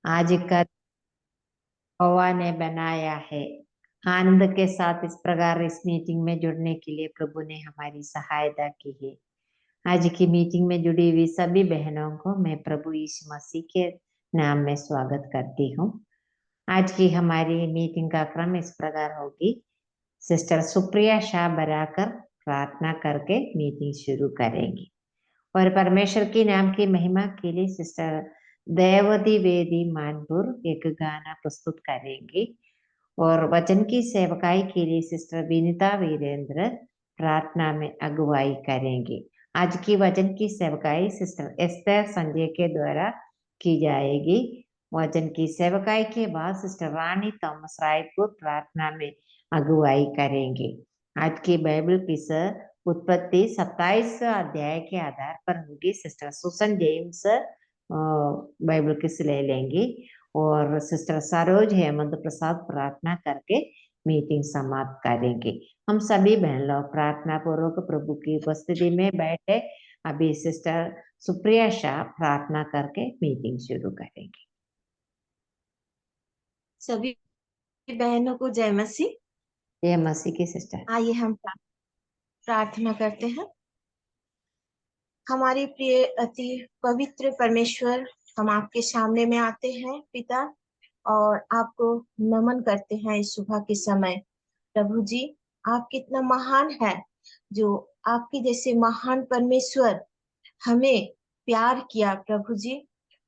आज का हवा ने बनाया है। आनंद के साथ इस प्रकार इस मीटिंग में जुड़ने के लिए प्रभु ने हमारी सहायता की है। आज की मीटिंग में जुड़ी हुई सभी बहनों को मैं प्रभु यीशु मसीह के नाम में स्वागत करती हूँ। आज की हमारी मीटिंग का क्रम इस प्रकार होगी। सिस्टर सुप्रिया शाह बराकर प्रार्थना करके मीटिंग शुरू करेंगी और परमेश्वर के नाम की महिमा के लिए सिस्टर दयावती वेदी मानपुर एक गाना प्रस्तुत करेंगी और वचन की सेवकाई के लिए सिस्टर विनीता वीरेंद्र प्रार्थना में अगुवाई करेंगी। आज की वचन की सेवकाई सिस्टर एस्तर संजय के द्वारा की जाएगी। वचन की सेवकाई के बाद सिस्टर रानी थॉमस रायपुर प्रार्थना में अगुवाई करेंगे। आज की बाइबल किस उत्पत्ति 27 अध्याय के आधार पर होगी। सिस्टर सुसन जेम्स बाइबल किस ले लेंगी और सिस्टर सरोज हेमंत प्रसाद प्रार्थना करके मीटिंग समाप्त करेंगे। हम सभी बहन लोग प्रार्थना पूर्वक प्रभु की उपस्थिति में बैठे अभी सिस्टर सुप्रिया शाह प्रार्थना करके मीटिंग शुरू करेंगे। सभी बहनों को जय मसीह। जय मसीह की सिस्टर। आइए हम प्रार्थना करते हैं। हमारे प्रिय अति पवित्र परमेश्वर, हम आपके सामने में आते हैं पिता, और आपको नमन करते हैं इस सुबह के समय। प्रभु जी, आप कितना महान है, जो आपके जैसे महान परमेश्वर हमें प्यार किया प्रभु जी,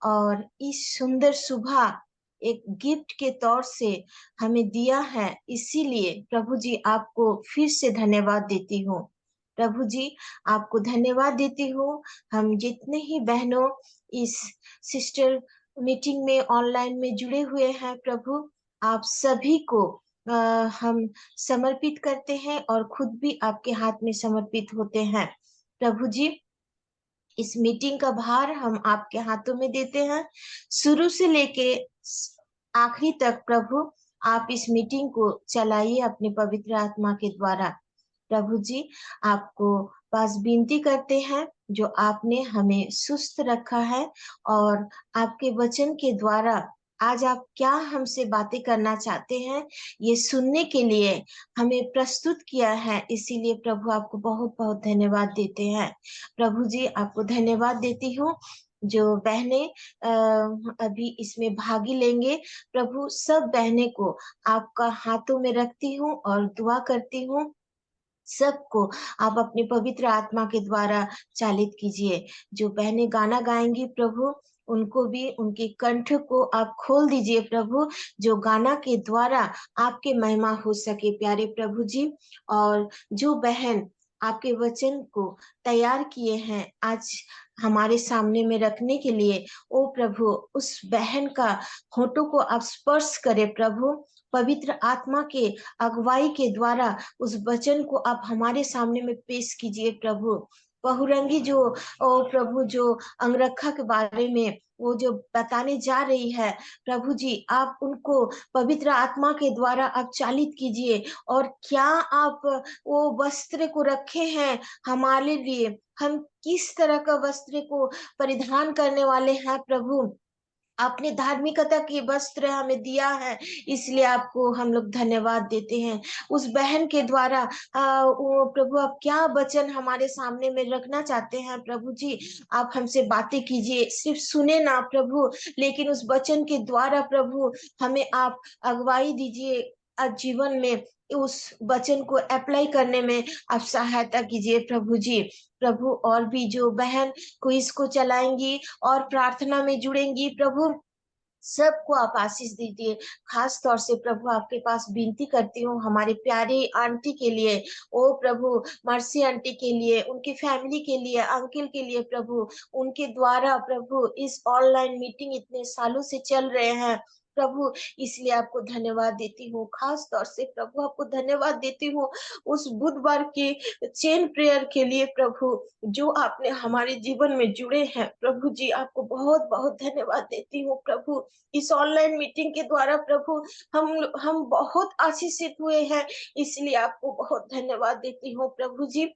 और इस सुंदर सुबह एक गिफ्ट के तौर से हमें दिया है। इसीलिए प्रभु जी आपको फिर से धन्यवाद देती हूँ। प्रभु जी आपको धन्यवाद देती हूँ। हम जितने ही बहनों इस सिस्टर मीटिंग में ऑनलाइन में जुड़े हुए हैं प्रभु, आप सभी को हम समर्पित करते हैं और खुद भी आपके हाथ में समर्पित होते हैं। प्रभु जी, इस मीटिंग का भार हम आपके हाथों में देते हैं। शुरू से लेके आखिरी तक प्रभु आप इस मीटिंग को चलाइए अपने पवित्र आत्मा के द्वारा। प्रभु जी आपको पास विनती करते हैं, जो आपने हमें सुस्त रखा है और आपके वचन के द्वारा आज आप क्या हमसे बातें करना चाहते हैं ये सुनने के लिए हमें प्रस्तुत किया है। इसीलिए प्रभु आपको बहुत बहुत धन्यवाद देते हैं। प्रभु जी आपको धन्यवाद देती हूँ। जो बहनें अभी इसमें भागी लेंगे, प्रभु सब बहनें को आपका हाथों में रखती हूँ और दुआ करती हूँ। सबको आप अपने पवित्र आत्मा के द्वारा चालित कीजिए। जो बहनें गाना गाएंगी प्रभु, उनको भी उनके कंठ को आप खोल दीजिए प्रभु, जो गाना के द्वारा आपके महिमा हो सके प्यारे प्रभु जी। और जो बहन आपके वचन को तैयार किए हैं आज हमारे सामने में रखने के लिए, ओ प्रभु उस बहन का होठों को आप स्पर्श करें प्रभु। पवित्र आत्मा के अगुवाई के द्वारा उस वचन को आप हमारे सामने में पेश कीजिए प्रभु। बहुरंगी जो ओ प्रभु जो अंगरखा के बारे में वो जो बताने जा रही है, प्रभु जी आप उनको पवित्र आत्मा के द्वारा आप चालित कीजिए। और क्या आप वो वस्त्र को रखे हैं हमारे लिए, हम किस तरह का वस्त्र को परिधान करने वाले हैं प्रभु। आपने धार्मिकता के वस्त्र हमें दिया है, इसलिए आपको हम लोग धन्यवाद देते हैं। उस बहन के द्वारा वो प्रभु आप क्या वचन हमारे सामने में रखना चाहते हैं प्रभु जी, आप हमसे बातें कीजिए। सिर्फ सुने ना प्रभु, लेकिन उस वचन के द्वारा प्रभु हमें आप अगुवाई दीजिए। जीवन में उस वचन को अप्लाई करने में आप सहायता कीजिए प्रभु जी। प्रभु और भी जो बहन क्विज को चलाएंगी और प्रार्थना में जुड़ेंगी प्रभु, सबको आप आशीष दीजिए। खास तौर से प्रभु आपके पास विनती करती हूँ हमारी प्यारी आंटी के लिए, ओ प्रभु मर्सी आंटी के लिए, उनकी फैमिली के लिए, अंकल के लिए प्रभु। उनके द्वारा प्रभु इस ऑनलाइन मीटिंग इतने सालों से चल रहे हैं प्रभु, इसलिए आपको धन्यवाद देती हूँ। खास तौर से प्रभु आपको धन्यवाद देती हूँ उस बुधवार के चेन प्रेयर के लिए प्रभु, जो आपने हमारे जीवन में जुड़े हैं प्रभु जी। आपको बहुत बहुत धन्यवाद देती हूँ प्रभु। इस ऑनलाइन मीटिंग के द्वारा प्रभु हम बहुत आशीषित हुए हैं, इसलिए आपको बहुत धन्यवाद देती हूँ प्रभु जी।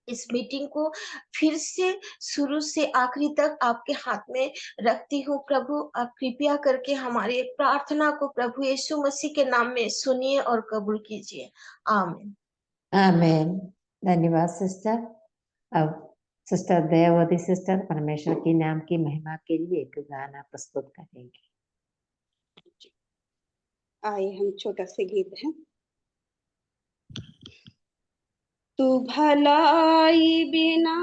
इस मीटिंग को फिर से शुरू से आखिरी तक आपके हाथ में रखती हूँ प्रभु। आप कृपया करके हमारी प्रार्थना को प्रभु यीशु मसीह के नाम में सुनिए और कबूल कीजिए। आमीन। आमीन। धन्यवाद सिस्टर। अब सिस्टर दयावती सिस्टर परमेश्वर के नाम की महिमा के लिए एक गाना प्रस्तुत करेंगे। आइए हम छोटा सा गीत है। तू भलाई बिना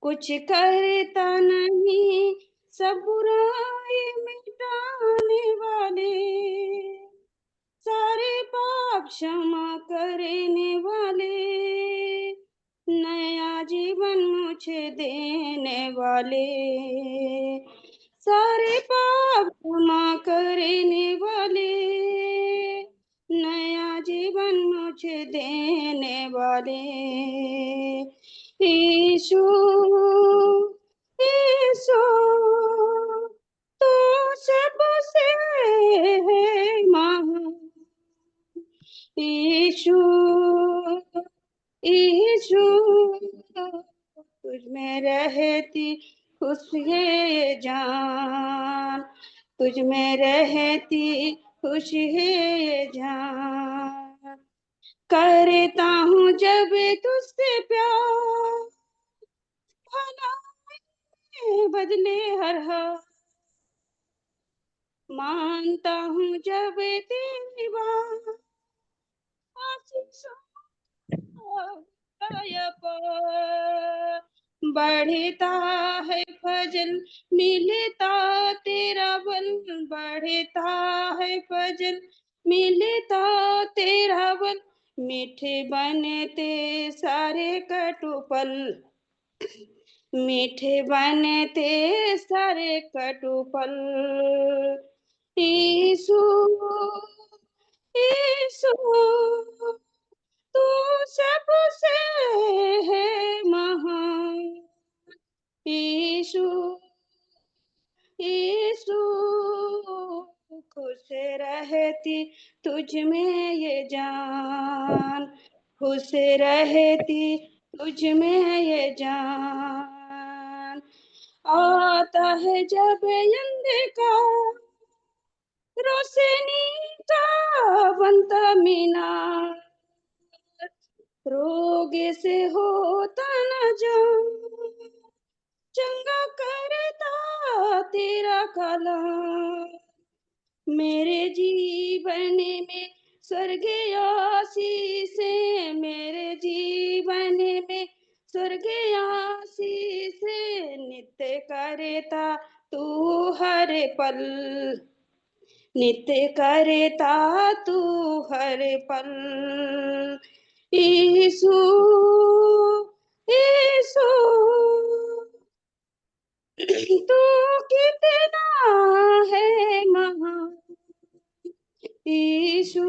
कुछ करता नहीं, सब बुराई मिटाने वाले, सारे पाप क्षमा करने वाले, नया जीवन मुझे देने वाले, सारे पाप क्षमा करने वाले, नया जीवन मुझे देने वाले, यीशु यीशु तू सबसे है महान, यीशु यीशु तुझ में रहती खुशी है जान, तुझ में रहती खुशी है जान, करता हूँ जब तुझसे प्यार, भलाई बदले हर हाल, मानता हूँ जब तेरी बात, बढ़ता है फजल मिलता तेरा बल, बढ़ता है फजल मिलता तेरा बल, मीठे बनते सारे कटु पल, मीठे बनते सारे कटु पल, यीशु यीशु तू सबसे है महान, यीशु यीशु खुश रहती तुझ में ये जान, खुश रहती तुझ में ये जान, आता है जब अंधकार रोशनी का बनता मीनार, रोग से होता न जान, चंगा करता तेरा कलाम, मेरे जीवन में स्वर्ग आशीष, मेरे जीवन में स्वर्ग आशीष, नित्य करता तू हर पल, नित्य करता तू हर पल, यीशु यीशु तू कितना है महान, यीशु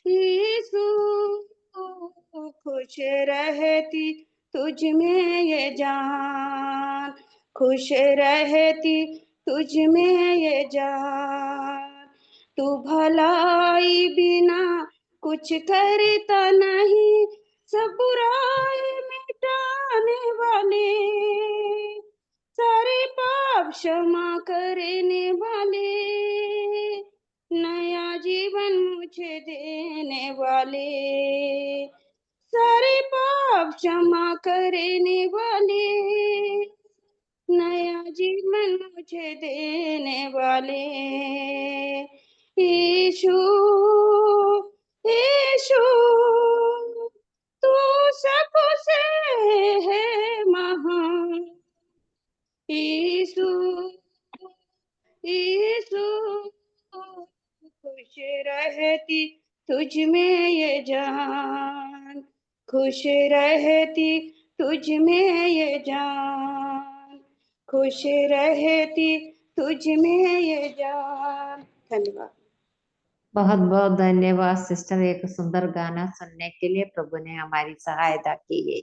यीशु खुश रहती तुझ में ये जान, खुश रहती तुझ में ये जान, तू भलाई बिना कुछ करता नहीं, सब बुराई मिटाने वाले, सारे पाप क्षमा करने वाले, नया जीवन मुझे देने वाले, सारे पाप क्षमा करने वाले, नया जीवन मुझे देने वाले, यीशु यीशु तू सबसे है महान, यीशु यीशु खुश रहती तुझ में ये जान, खुश रहती तुझ में ये जान, खुश रहती तुझ में ये जान। धन्यवाद। बहुत बहुत धन्यवाद सिस्टर, एक सुंदर गाना सुनने के लिए। प्रभु ने हमारी सहायता की है।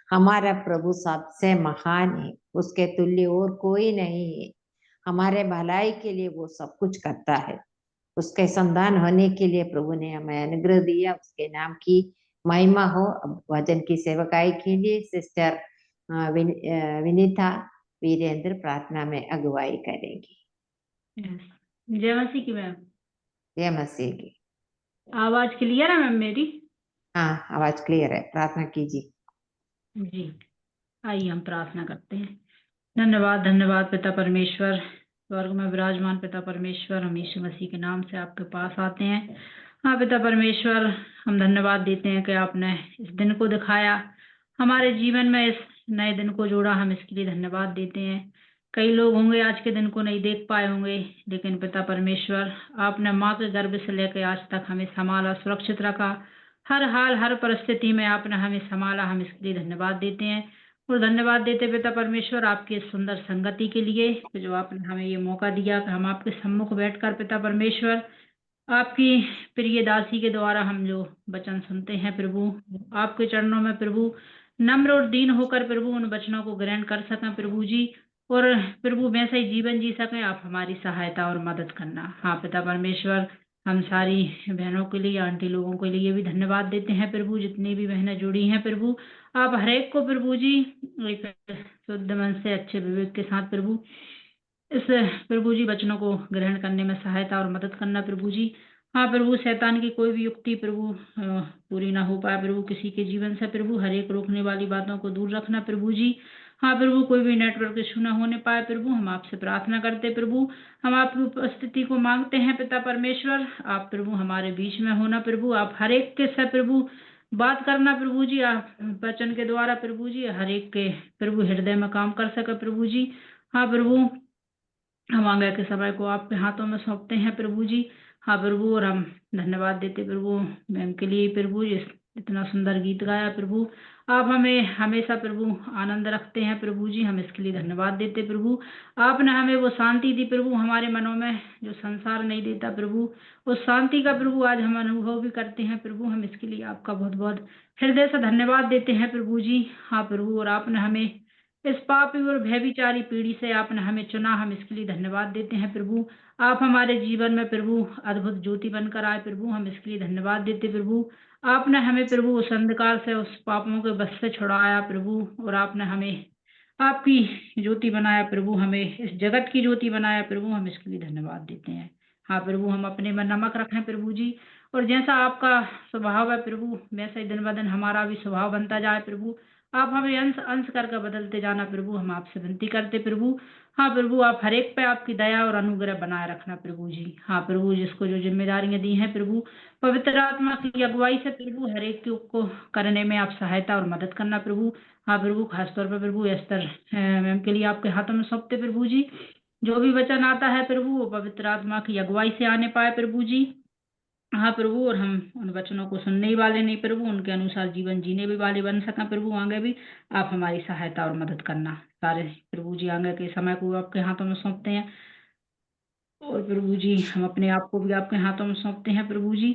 हमारा प्रभु सबसे महान है, उसके तुल्य और कोई नहीं है। हमारे भलाई के लिए वो सब कुछ करता है। उसके संतान होने के लिए प्रभु ने हमें अनुग्रह दिया। उसके नाम की महिमा हो। अब वचन की सेवकाई के लिए सिस्टर विनीता वीरेंद्र प्रार्थना में अगुवाई करेंगी। यस। जय मसीह की मैम। जय मसीह की। आवाज क्लियर है मैम मेरी? हाँ, आवाज क्लियर है, प्रार्थना कीजिए। जी, आइए हम प्रार्थना करते हैं। धन्यवाद धन्यवाद पिता परमेश्वर, स्वर्ग में विराजमान पिता परमेश्वर, हम यीशु मसीह के नाम से आपके पास आते हैं। हाँ पिता परमेश्वर, हम धन्यवाद देते हैं कि आपने इस दिन को दिखाया, हमारे जीवन में इस नए दिन को जोड़ा, हम इसके लिए धन्यवाद देते हैं। कई लोग होंगे आज के दिन को नहीं देख पाए होंगे, लेकिन पिता परमेश्वर आपने माँ के गर्भ से लेकर आज तक हमें संभाला, सुरक्षित रखा। हर हाल हर परिस्थिति में आपने हमें संभाला, हम इसके लिए धन्यवाद देते हैं। और धन्यवाद देते पिता परमेश्वर आपकी इस सुंदर संगति के लिए कि जो आपने हमें ये मौका दिया कि हम आपके सम्मुख बैठकर पिता परमेश्वर आपकी प्रिय दासी के द्वारा हम जो वचन सुनते हैं प्रभु, आपके चरणों में प्रभु नम्र और दीन होकर प्रभु उन वचनों को ग्रहण कर सकें प्रभु जी, और प्रभु वैसा ही जीवन जी सकें। आप हमारी सहायता और मदद करना। हाँ पिता परमेश्वर, हम सारी बहनों के लिए, आंटी लोगों के लिए भी धन्यवाद देते हैं प्रभु, जितनी भी बहनें जुड़ी हैं प्रभु, आप हरेक को प्रभु जी एक शुद्ध मन से अच्छे विवेक के साथ प्रभु इस प्रभु जी वचनों को ग्रहण करने में सहायता और मदद करना प्रभु जी। हाँ प्रभु, शैतान की कोई भी युक्ति प्रभु पूरी ना हो पाए प्रभु किसी के जीवन से प्रभु, हर एक रोकने वाली बातों को दूर रखना प्रभु जी। हाँ प्रभु, कोई भी नेटवर्क इशू ना होने पाए प्रभु, हम आपसे प्रार्थना करते प्रभु, हम आपकी उपस्थिति को मांगते हैं पिता परमेश्वर। आप प्रभु हमारे बीच में होना प्रभु, आप हर एक के साथ प्रभु बात करना प्रभु जी, आप वचन के द्वारा प्रभु जी हर एक के प्रभु हृदय में काम कर सके प्रभु जी। हाँ प्रभु, हम आगे के समय को आपके हाथों में सौंपते हैं प्रभु जी। हाँ प्रभु, और हम धन्यवाद देते प्रभु मैम के लिए प्रभु, जिस इतना सुंदर गीत गाया प्रभु, आप हमें हमेशा प्रभु आनंद रखते हैं प्रभु जी, हम इसके लिए धन्यवाद देते प्रभु। आपने हमें वो शांति दी प्रभु हमारे मनों में जो संसार नहीं देता प्रभु, उस शांति का प्रभु आज हम अनुभव भी करते हैं प्रभु, हम इसके लिए आपका बहुत बहुत हृदय से धन्यवाद देते हैं प्रभु जी। हाँ प्रभु, और आपने हमें इस पापी और व्यभिचारी पीढ़ी से आपने हमें चुना, हम इसके लिए धन्यवाद देते हैं प्रभु। आप हमारे जीवन में प्रभु अद्भुत ज्योति बनकर आए प्रभु, हम इसके लिए धन्यवाद देते प्रभु। आपने हमें प्रभु उस अंधकार से, उस पापों के बस से छुड़ाया प्रभु, और आपने हमें आपकी ज्योति बनाया प्रभु, हमें इस जगत की ज्योति बनाया प्रभु, हम इसके लिए धन्यवाद देते हैं। हाँ प्रभु, हम अपने में नमक रखें प्रभु जी, और जैसा आपका स्वभाव है प्रभु, वैसा ही दिन ब दिन हमारा भी स्वभाव बनता जाए प्रभु। आप हमें अंश अंश करके बदलते जाना प्रभु, हम आपसे विनती करते प्रभु। हाँ प्रभु, आप हर एक पे आपकी दया और अनुग्रह बनाए रखना प्रभु जी। हाँ प्रभु, जिसको जो जिम्मेदारियां दी हैं प्रभु, पवित्र आत्मा की अगुवाई से प्रभु हर एक को करने में आप सहायता और मदद करना प्रभु। हाँ प्रभु, खासतौर पर प्रभु एस्तर मैम के लिए आपके हाथों में सौंपते प्रभु जी, जो भी वचन आता है प्रभु वो पवित्र आत्मा की अगुवाई से आने पाए प्रभु जी। हाँ प्रभु, और हम उन वचनों को सुनने ही वाले नहीं प्रभु, उनके अनुसार जीवन जीने भी वाले बन सकें प्रभु। आगे भी आप हमारी सहायता और मदद करना। सारे प्रभु जी आगे के समय को आपके हाथों में सौंपते हैं, और प्रभु जी हम अपने आप को भी आपके हाथों में सौंपते हैं प्रभु जी।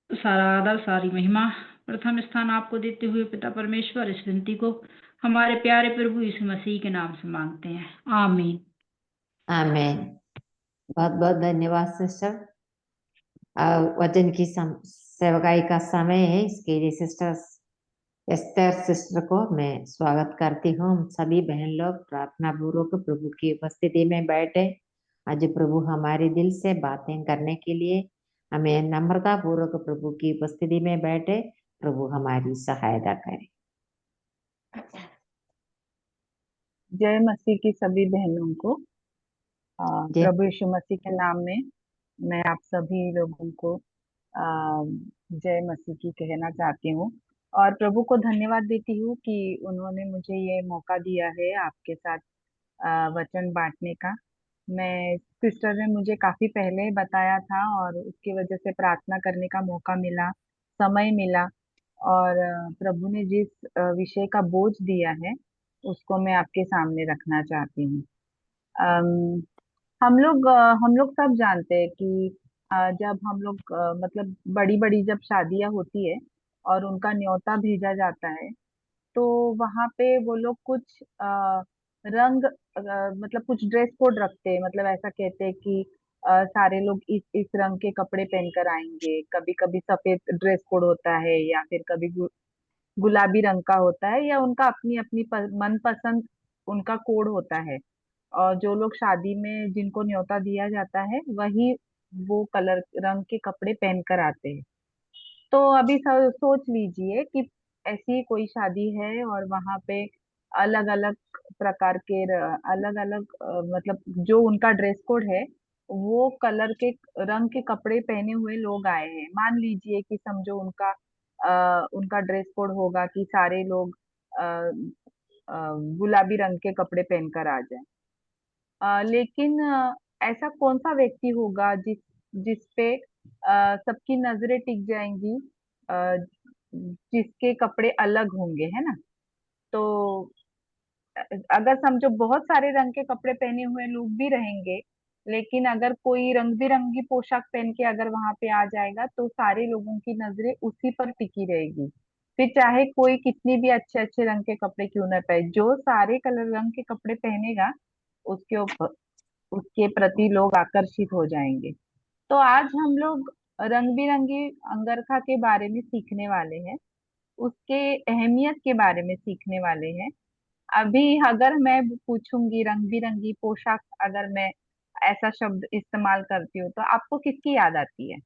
सारा आदर सारी महिमा प्रथम स्थान आपको देते हुए पिता परमेश्वर इस विनती को हमारे प्यारे प्रभु यीशु मसीह के नाम से मांगते हैं, आमीन। आमेन। बहुत बहुत धन्यवाद सिस्टर। वचन की सेवकाई का समय है, इसके लिए सिस्टर एस्तर सिस्टर को मैं स्वागत करती हूँ। हम सभी बहन लोग प्रार्थना पूर्वक प्रभु की उपस्थिति में बैठे। आज प्रभु हमारे दिल से बातें करने के लिए हमें नम्रता पूर्वक प्रभु की उपस्थिति में बैठे। प्रभु हमारी सहायता करे। जय मसीह की सभी बहनों को जय प्रभु यीशु मसीह के नाम में मैं आप सभी लोगों को जय मसीह की कहना चाहती हूँ, और प्रभु को धन्यवाद देती हूँ कि उन्होंने मुझे ये मौका दिया है आपके साथ वचन बांटने का। मैं सिस्टर ने मुझे काफी पहले बताया था, और उसकी वजह से प्रार्थना करने का मौका मिला, समय मिला, और प्रभु ने जिस विषय का बोझ दिया है उसको मैं आपके सामने रखना चाहती हूँ। अम, हम लोग सब जानते हैं कि जब हम लोग मतलब बड़ी बड़ी जब शादियां होती है और उनका न्योता भेजा जाता है, तो वहां पे वो लोग कुछ रंग मतलब कुछ ड्रेस कोड रखते हैं, मतलब ऐसा कहते हैं कि सारे लोग इस रंग के कपड़े पहनकर आएंगे, कभी कभी सफेद ड्रेस कोड होता है, या फिर कभी गुलाबी रंग का होता है, या उनका अपनी अपनी मनपसंद उनका कोड होता है। और जो लोग शादी में जिनको न्योता दिया जाता है वही वो कलर रंग के कपड़े पहनकर आते हैं। तो अभी सोच लीजिए कि ऐसी कोई शादी है और वहां पे अलग अलग प्रकार के अलग अलग मतलब जो उनका ड्रेस कोड है वो कलर के रंग के कपड़े पहने हुए लोग आए हैं। मान लीजिए कि समझो उनका ड्रेस कोड होगा कि सारे लोग अ, गुलाबी रंग के कपड़े पहनकर आ जाएं। लेकिन ऐसा कौन सा व्यक्ति होगा जिस पे सबकी नजरें टिक जाएंगी, अ, जिसके कपड़े अलग होंगे, है ना। तो अगर समझो बहुत सारे रंग के कपड़े पहने हुए लोग भी रहेंगे, लेकिन अगर कोई रंग बिरंगी पोशाक पहन के अगर वहां पे आ जाएगा तो सारे लोगों की नजरें उसी पर टिकी रहेगी। फिर चाहे कोई कितनी भी अच्छे अच्छे रंग के कपड़े क्यों ना पहने, जो सारे कलर रंग के कपड़े पहनेगा उसके ऊपर उसके प्रति लोग आकर्षित हो जाएंगे। तो आज हम लोग रंग बिरंगी अंगरखा के बारे में सीखने वाले हैं, उसके अहमियत के बारे में सीखने वाले हैं। अभी अगर मैं पूछूंगी रंग बिरंगी पोशाक, अगर मैं ऐसा शब्द इस्तेमाल करती हूँ तो आपको किसकी याद आती है?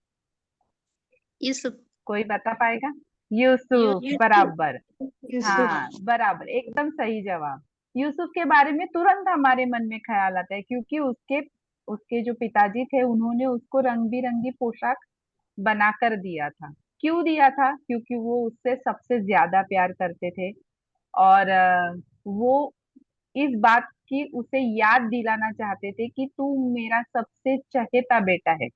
यूसुफ। कोई बता पाएगा? यूसुफ, यूसुफ। बराबर। यूसुफ। हाँ बराबर, एकदम सही जवाब। यूसुफ के बारे में तुरंत हमारे मन में ख्याल आता है, क्योंकि उसके उसके जो पिताजी थे उन्होंने उसको रंग बिरंगी पोशाक बनाकर दिया था। क्यों दिया था? क्योंकि वो उससे सबसे ज्यादा प्यार करते थे। और वो इस बात की उसे याद दिलाना चाहते थे कि तू मेरा सबसे चहेता बेटा है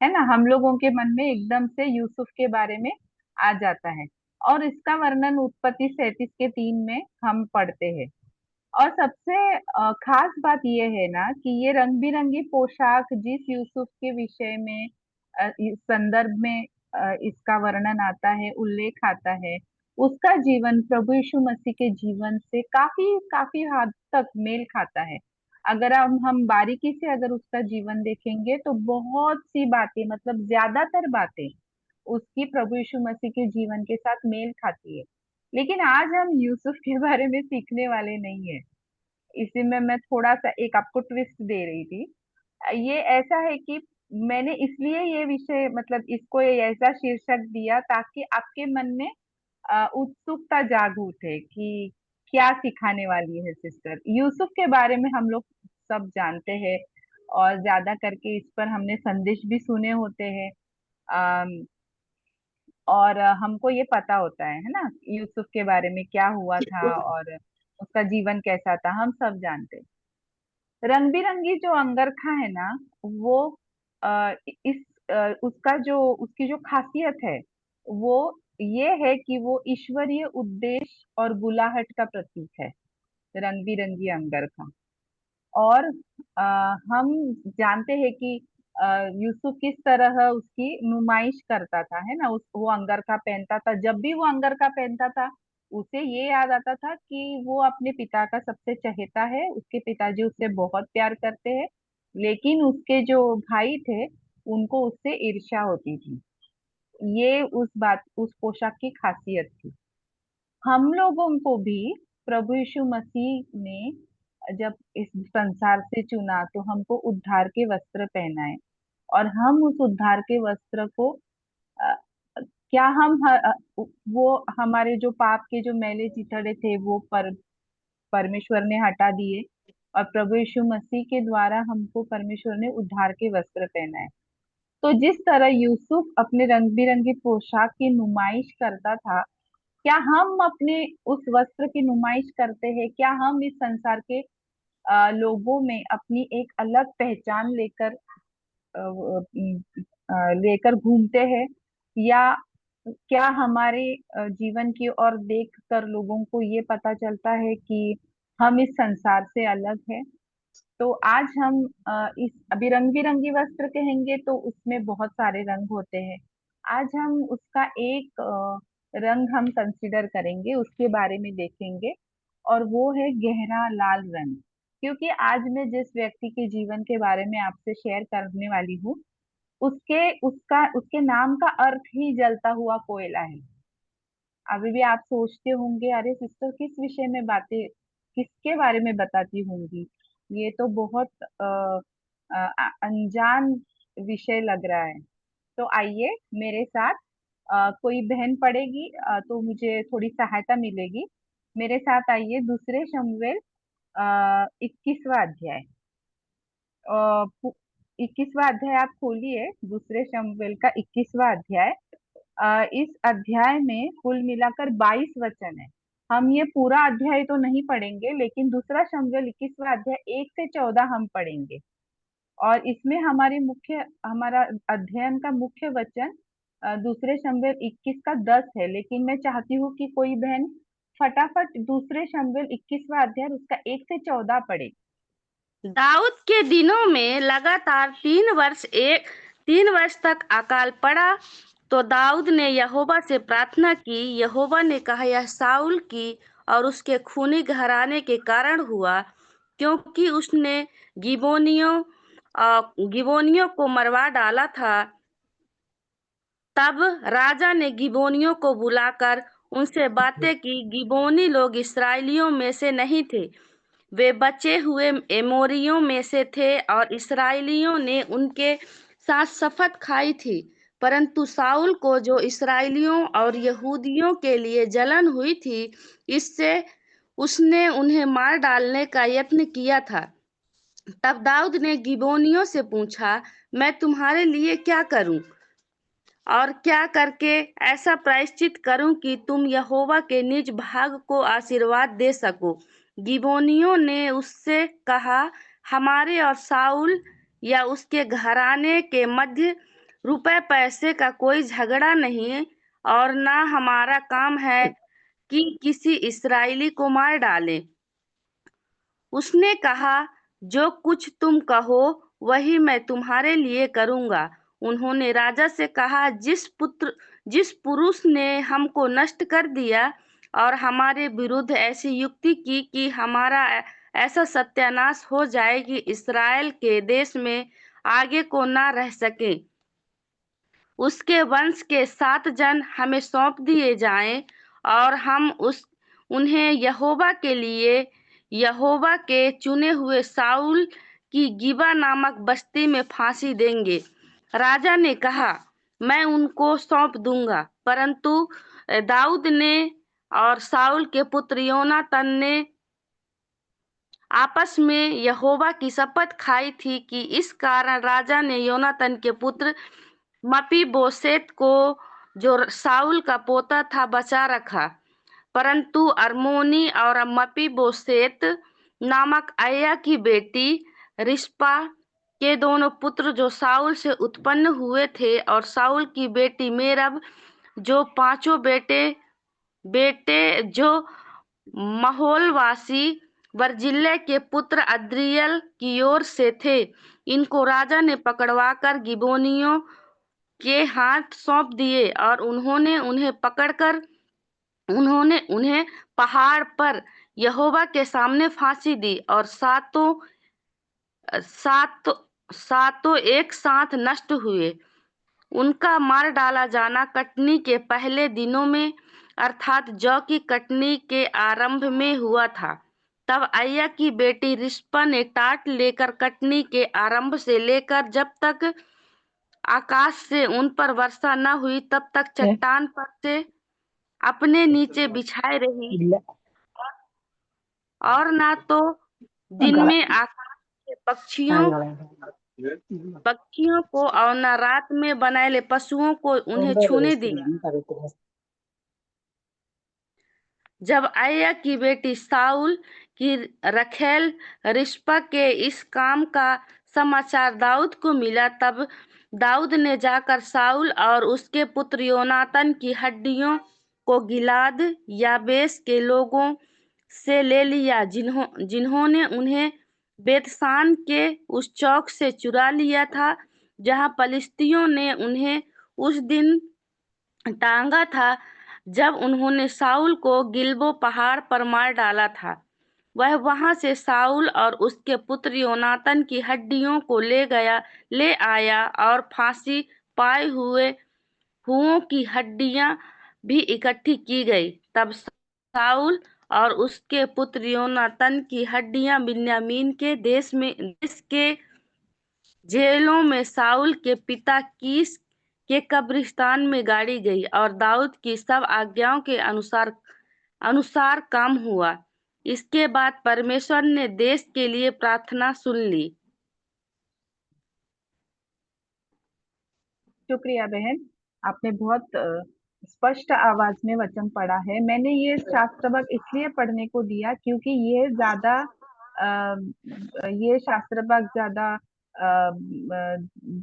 ना। हम लोगों के मन में एकदम से यूसुफ के बारे में आ जाता है। और इसका वर्णन उत्पत्ति 37 के 3 में हम पढ़ते हैं। और सबसे खास बात यह है ना कि ये रंग बिरंगी पोशाक जिस यूसुफ के विषय में इस संदर्भ में इसका वर्णन आता है, उल्लेख आता है, उसका जीवन प्रभु यीशु मसीह के जीवन से काफी काफी हद तक मेल खाता है। अगर हम बारीकी से अगर उसका जीवन देखेंगे तो बहुत सी बातें, मतलब ज्यादातर बातें उसकी प्रभु यीशु मसीह के जीवन के साथ मेल खाती है। लेकिन आज हम यूसुफ के बारे में सीखने वाले नहीं है। इसी में मैं थोड़ा सा एक आपको ट्विस्ट दे रही थी। ये ऐसा है कि मैंने इसलिए ये विषय, मतलब इसको ये ऐसा शीर्षक दिया ताकि आपके मन में उत्सुकता जाग उठे कि क्या सिखाने वाली है सिस्टर। यूसुफ के बारे में हम लोग सब जानते हैं, और ज्यादा करके इस पर हमने संदेश भी सुने होते हैं। और हमको ये पता होता है ना, यूसुफ के बारे में क्या हुआ था और उसका जीवन कैसा था, हम सब जानते हैं। रंग बिरंगी जो अंगरखा है ना, वो इस उसका जो उसकी जो खासियत है वो ये है कि वो ईश्वरीय उद्देश्य और बुलाहट का प्रतीक है, रंग बिरंगी अंगरखा। और हम जानते हैं कि यूसुफ किस तरह उसकी नुमाइश करता था, है ना। उस वो अंगरखा पहनता था, जब भी वो अंगरखा पहनता था उसे ये याद आता था कि वो अपने पिता का सबसे चहेता है, उसके पिताजी उससे बहुत प्यार करते हैं। लेकिन उसके जो भाई थे उनको उससे ईर्ष्या होती थी। ये उस पोशाक की खासियत थी। हम लोगों को भी प्रभु यीशु मसीह ने जब इस संसार से चुना तो हमको उद्धार के वस्त्र पहनाए। और हम उस उद्धार के वस्त्र को अ, क्या हम वो हमारे जो पाप के जो मैले चिथड़े थे वो परमेश्वर ने हटा दिए, और प्रभु यीशु मसीह के द्वारा हमको परमेश्वर ने उद्धार के वस्त्र पहनाए। तो जिस तरह यूसुफ अपने रंग बिरंगी पोशाक की नुमाइश करता था, क्या हम अपने उस वस्त्र की नुमाइश करते हैं? क्या हम इस संसार के लोगों में अपनी एक अलग पहचान लेकर घूमते हैं? या क्या हमारे जीवन की ओर देख कर लोगों को ये पता चलता है कि हम इस संसार से अलग है? तो आज हम इस अभी रंग बिरंगी वस्त्र कहेंगे तो उसमें बहुत सारे रंग होते हैं। आज हम उसका एक रंग हम कंसिडर करेंगे, उसके बारे में देखेंगे, और वो है गहरा लाल रंग। क्योंकि आज मैं जिस व्यक्ति के जीवन के बारे में आपसे शेयर करने वाली हूँ, उसके नाम का अर्थ ही जलता हुआ कोयला है। अभी भी आप सोचते होंगे, अरे सिस्टर किस विषय में बातें, किसके बारे में बताती होंगी, ये तो बहुत अनजान विषय लग रहा है। तो आइए मेरे साथ, कोई बहन पढ़ेगी तो मुझे थोड़ी सहायता मिलेगी। मेरे साथ आइए, दूसरे शमूएल 21वां अध्याय। 21वां अध्याय आप खोलिए, दूसरे शमूएल का 21वां अध्याय। इस अध्याय में कुल मिलाकर 22 वचन है। हम ये पूरा अध्याय तो नहीं पढ़ेंगे, लेकिन दूसरा शमूएल 21वां अध्याय 1 से 14 हम पढ़ेंगे। और इसमें हमारा अध्ययन का मुख्य वचन दूसरे शमूएल 21 का 10 है। लेकिन मैं चाहती हूँ कि कोई बहन फटाफट दूसरे शमूएल 21वां अध्याय उसका 1 से 14 पढ़े। दाऊद के दिनों में लगातार 3 वर्ष तक अकाल पड़ा। तो दाऊद ने यहोवा से प्रार्थना की। यहोवा ने कहा, यह साउल की और उसके खूनी घराने के कारण हुआ, क्योंकि उसने गिबोनियों को मरवा डाला था। तब राजा ने गिबोनियों को बुलाकर उनसे बातें की। गिबोनी लोग इस्राएलियों में से नहीं थे, वे बचे हुए एमोरियों में से थे, और इस्राएलियों ने उनके साथ शपथ खाई थी। परंतु साउल को जो इस्राएलियों और यहूदियों के लिए जलन हुई थी, इससे उसने उन्हें मार डालने का यत्न किया था। तब दाऊद ने गिबोनियों से पूछा, मैं तुम्हारे लिए क्या करूं और क्या करके ऐसा प्रायश्चित करूं कि तुम यहोवा के निज भाग को आशीर्वाद दे सको। गिबोनियों ने उससे कहा, हमारे और साउल या उसके घराने के मध्य रुपए पैसे का कोई झगड़ा नहीं, और ना हमारा काम है कि किसी इस्राएली को मार डालें। उसने कहा, जो कुछ तुम कहो वही मैं तुम्हारे लिए करूंगा। उन्होंने राजा से कहा, जिस पुरुष ने हमको नष्ट कर दिया और हमारे विरुद्ध ऐसी युक्ति की कि हमारा ऐसा सत्यानाश हो जाए कि इस्राएल के देश में आगे को ना रह सके, उसके वंश के 7 जन हमें सौंप दिए जाएं, और हम उन्हें यहोवा के लिए यहोवा के चुने हुए साउल की गिबा नामक बस्ती में फांसी देंगे। राजा ने कहा, मैं उनको सौंप दूंगा। परंतु दाऊद ने और साउल के पुत्र योनातान ने आपस में यहोवा की शपथ खाई थी कि इस कारण राजा ने योनातान के पुत्र मपीबोशेत को, जो साउल का पोता था, बचा रखा। परंतु अर्मोनी और मपीबोशेत नामक अय्या की बेटी रिस्पा के दोनों पुत्र जो साउल से उत्पन्न हुए थे, और साउल की बेटी मेरब, जो 5 बेटे जो महोलवासी बर्जिल्लै के पुत्र अद्रियल की ओर से थे, इनको राजा ने पकड़वाकर गिबोनियों के हाथ सौंप दिए। और उन्होंने उन्हें पहाड़ पर यहोवा के सामने फांसी दी, और सातों एक साथ नष्ट हुए। उनका मार डाला जाना कटनी के पहले दिनों में, अर्थात जौ की कटनी के आरंभ में हुआ था। तब अय्या की बेटी रिस्पा ने टाट लेकर कटनी के आरंभ से लेकर जब तक आकाश से उन पर वर्षा न हुई तब तक चट्टान पर से अपने नीचे बिछाए रही, और ना तो दिन में आकाश के पक्षियों को और न रात में बनाए पशुओं को उन्हें छूने दिया। जब अय्या की बेटी साउल की रखेल रिस्पा के इस काम का समाचार दाऊद को मिला, तब दाऊद ने जाकर साउल और उसके पुत्र योनातान की हड्डियों को गिलाद याबेश के लोगों से ले लिया, जिन्होंने उन्हें बेतशान के उस चौक से चुरा लिया था, जहां पलिश्तियों ने उन्हें उस दिन टांगा था जब उन्होंने साउल को गिलबो पहाड़ पर मार डाला था। वह वहां से शाऊल और उसके पुत्र योनातन की हड्डियों को ले आया और फांसी पाए हुओं की हड्डियां भी इकट्ठी की गई। तब शाऊल और उसके पुत्र योनातन की हड्डियां बिन्यामीन के देश के जेलों में शाऊल के पिता कीश के कब्रिस्तान में गाड़ी गई और दाऊद की सब आज्ञाओं के अनुसार काम हुआ। इसके बाद परमेश्वर ने देश के लिए प्रार्थना सुन ली। शुक्रिया बहन, आपने बहुत स्पष्ट आवाज में वचन पढ़ा है। मैंने ये शास्त्र भाग इसलिए पढ़ने को दिया क्योंकि ये शास्त्र भाग ज्यादा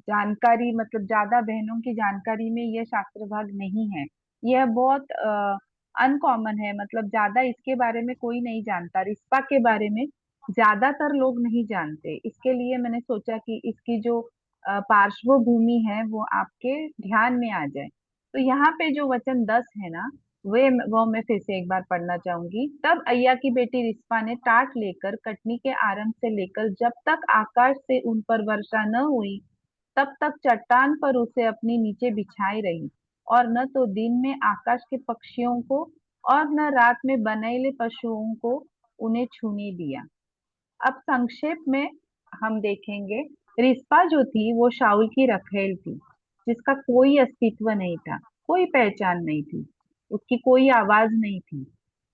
जानकारी, मतलब ज्यादा बहनों की जानकारी में ये शास्त्र भाग नहीं है। यह बहुत अनकॉमन है, मतलब ज्यादा इसके बारे में कोई नहीं जानता। रिस्पा के बारे में ज्यादातर लोग नहीं जानते। इसके लिए मैंने सोचा कि इसकी जो पार्श्वभूमि है वो आपके ध्यान में आ जाए। तो यहाँ पे जो वचन 10 है ना, वो मैं फिर से एक बार पढ़ना चाहूंगी। तब अय्या की बेटी रिस्पा ने टाट लेकर कटनी के आरंभ से लेकर जब तक आकाश से उन पर वर्षा न हुई तब तक चट्टान पर उसे अपनी नीचे बिछाई रही, और न तो दिन में आकाश के पक्षियों को और न रात में बनेले पशुओं को उन्हें छूने दिया। अब संक्षेप में हम देखेंगे, रिस्पा जो थी वो शाऊल की रखैल थी, जिसका कोई अस्तित्व नहीं था, कोई पहचान नहीं थी, उसकी कोई आवाज नहीं थी।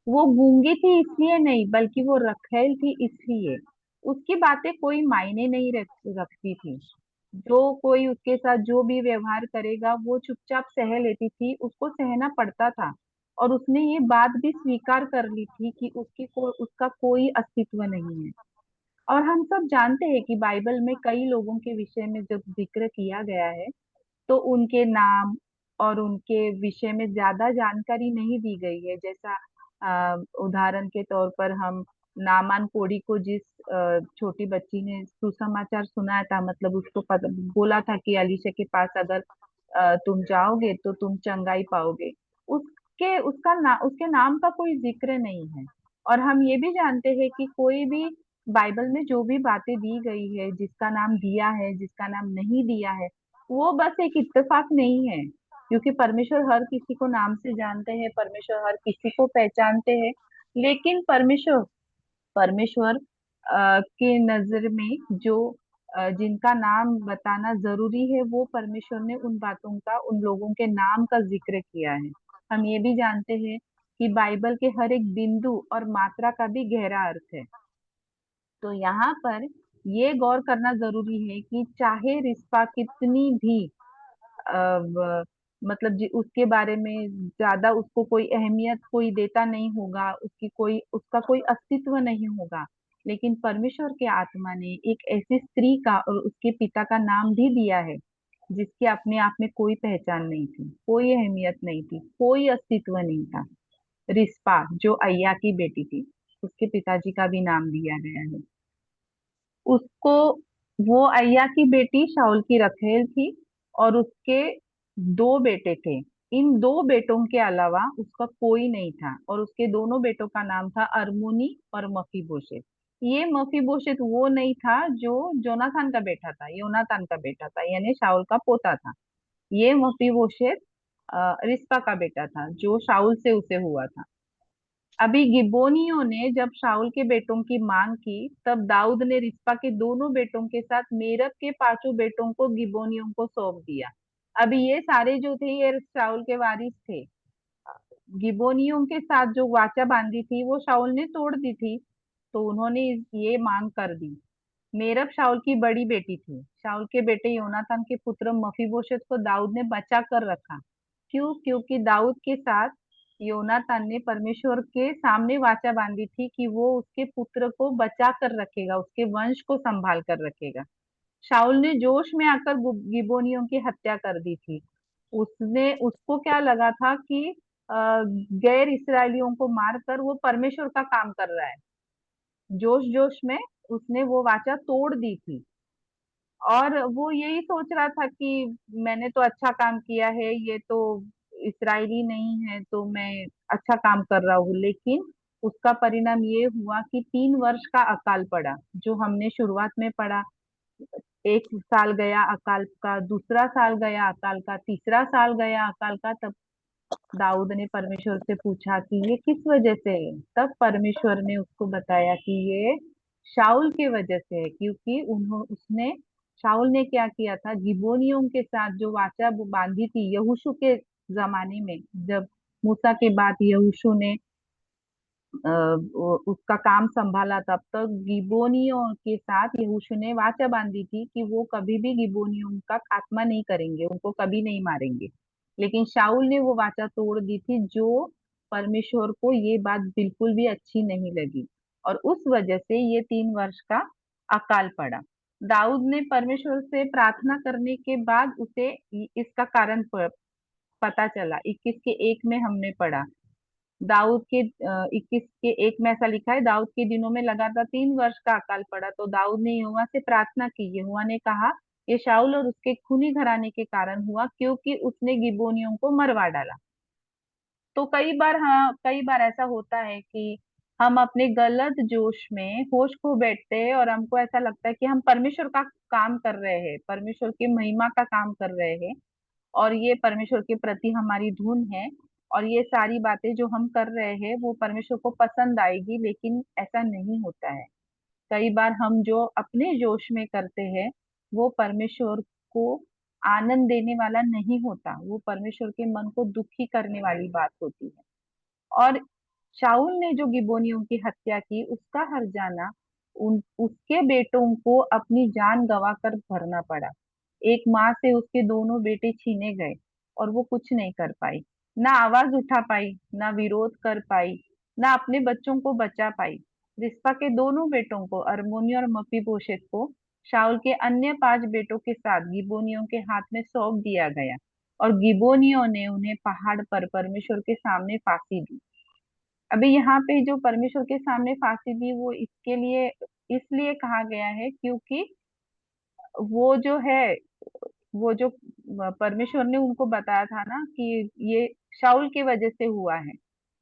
वो गूंगी थी इसलिए नहीं, बल्कि वो रखैल थी इसलिए। उसकी बातें कोई मायने नहीं रखती थी। जो कोई उसके साथ जो भी व्यवहार करेगा वो चुपचाप सह लेती थी, उसको सहना पड़ता था। और उसने ये बात भी स्वीकार कर ली थी कि उसका कोई अस्तित्व नहीं है। और हम सब जानते हैं कि बाइबल में कई लोगों के विषय में जब जिक्र किया गया है तो उनके नाम और उनके विषय में ज्यादा जानकारी नहीं दी गई है। जैसा उदाहरण के तौर पर हम नामान कोढ़ी को जिस छोटी बच्ची ने सुसमाचार सुनाया था, मतलब उसको बोला था कि अलीशा के पास अगर तुम जाओगे तो तुम चंगाई पाओगे, उसके नाम का कोई जिक्र नहीं है। और हम ये भी जानते हैं कि कोई भी बाइबल में जो भी बातें दी गई है, जिसका नाम दिया है जिसका नाम नहीं दिया है, वो बस एक इत्तेफाक नहीं है, क्योंकि परमेश्वर हर किसी को नाम से जानते हैं, परमेश्वर हर किसी को पहचानते हैं। लेकिन परमेश्वर परमेश्वर के नजर में जो जिनका नाम बताना जरूरी है, वो परमेश्वर ने उन बातों का, उन लोगों के नाम का जिक्र किया है। हम ये भी जानते हैं कि बाइबल के हर एक बिंदु और मात्रा का भी गहरा अर्थ है। तो यहाँ पर ये गौर करना जरूरी है कि चाहे रिस्पा कितनी भी मतलब उसके बारे में ज्यादा उसको कोई अहमियत कोई देता नहीं होगा, उसका कोई अस्तित्व नहीं होगा, लेकिन परमेश्वर के आत्मा ने एक ऐसी स्त्री का और उसके पिता का नाम भी दिया है जिसके अपने आप में कोई पहचान नहीं थी, कोई अहमियत नहीं थी, कोई अस्तित्व नहीं था। रिस्पा जो अय्या की बेटी थी, उसके पिताजी का भी नाम दिया गया है उसको। वो अय्या की बेटी शाऊल की रखेल थी और उसके दो बेटे थे। इन दो बेटों के अलावा उसका कोई नहीं था, और उसके दोनों बेटों का नाम था अरमुनी और मफीबोशेत। ये मफीबोशेत वो नहीं था जो जोनाथान का बेटा था, योनातान का बेटा था, यानी शाऊल का पोता था। ये मफीबोशेत रिस्पा का बेटा था जो शाऊल से उसे हुआ था। अभी गिबोनियों ने जब शाऊल के बेटों की मांग की, तब दाऊद ने रिस्पा के दोनों बेटों के साथ मेरब के पांचों बेटों को गिबोनियों को सौंप दिया। अभी ये सारे जो थे ये शाऊल के वारिस थे। गिबोनियों के साथ जो वाचा बांधी थी वो शाऊल ने तोड़ दी थी, तो उन्होंने ये मांग कर दी। मेरब शाऊल की बड़ी बेटी थी। शाऊल के बेटे योनातान के पुत्र मफीबोशेत को दाऊद ने बचा कर रखा। क्यों? क्योंकि दाऊद के साथ योनातान ने परमेश्वर के सामने वाचा बांधी थी कि वो उसके पुत्र को बचा कर रखेगा, उसके वंश को संभाल कर रखेगा। शाऊल ने जोश में आकर गिबोनियों की हत्या कर दी थी। उसको क्या लगा था कि गैर इसराइलियों को मारकर वो परमेश्वर का काम कर रहा है। जोश जोश में उसने वो वाचा तोड़ दी थी, और वो यही सोच रहा था कि मैंने तो अच्छा काम किया है, ये तो इसराइली नहीं है तो मैं अच्छा काम कर रहा हूँ। लेकिन उसका परिणाम ये हुआ कि 3 वर्ष का अकाल पड़ा, जो हमने शुरुआत में पढ़ा। 1 साल गया अकाल का, दूसरा साल गया अकाल का, तीसरा साल गया अकाल का। तब दाऊद ने परमेश्वर से पूछा कि ये किस वजह से है। तब परमेश्वर ने उसको बताया कि ये शाऊल के वजह से है, क्योंकि उसने शाऊल ने क्या किया था, गिबोनियों के साथ जो वाचा वो बांधी थी यहोशू के जमाने में। जब मूसा के बाद यहोशू ने उसका काम संभाला, तब तक गिबोनियों के साथ यहोशू ने वाचा बांधी थी कि वो कभी भी गिबोनियों का खात्मा नहीं करेंगे, उनको कभी नहीं मारेंगे। लेकिन शाऊल ने वो वाचा तोड़ दी थी, जो परमेश्वर को ये बात बिल्कुल भी अच्छी नहीं लगी, और उस वजह से ये 3 वर्ष का अकाल पड़ा। दाऊद ने परमेश्वर से प्रार्थना करने के बाद उसे इसका कारण पता चला। 21 के 1 में हमने पढ़ा, दाऊद के 21 के 1 में ऐसा लिखा है, दाऊद के दिनों में लगातार 3 वर्ष का अकाल पड़ा, तो दाऊद ने यहोवा से प्रार्थना की। यहोवा ने कहा, ये शाऊल और उसके खूनी घराने के कारण हुआ, क्योंकि उसने गिबोनियों को मरवा डाला। तो कई बार, हाँ, कई बार ऐसा होता है कि हम अपने गलत जोश में होश खो बैठते हैं, और हमको ऐसा लगता है कि हम परमेश्वर का काम कर रहे हैं, परमेश्वर की महिमा का काम कर रहे हैं, और ये परमेश्वर के प्रति हमारी धुन है, और ये सारी बातें जो हम कर रहे हैं वो परमेश्वर को पसंद आएगी। लेकिन ऐसा नहीं होता है। कई बार हम जो अपने जोश में करते हैं वो परमेश्वर को आनंद देने वाला नहीं होता, वो परमेश्वर के मन को दुखी करने वाली बात होती है। और शाऊल ने जो गिबोनियों की हत्या की, उसका हर्जाना उसके बेटों को अपनी जान गंवा कर भरना पड़ा। एक माँ से उसके दोनों बेटे छीने गए, और वो कुछ नहीं कर पाई, ना आवाज उठा पाई, ना विरोध कर पाई, ना अपने बच्चों को बचा पाई। रिस्पा के दोनों बेटों को, अरमोनी और मपीबोशेत को, शाऊल के अन्य 5 बेटों के साथ गिबोनियों के हाथ में सौंप दिया गया, और गिबोनियों ने उन्हें पहाड़ पर परमेश्वर के सामने फांसी दी। अभी यहाँ पे जो परमेश्वर के सामने फांसी दी, वो इसके लिए इसलिए कहा गया है क्योंकि वो जो है, वो जो परमेश्वर ने उनको बताया था ना कि ये शाऊल की वजह से हुआ है।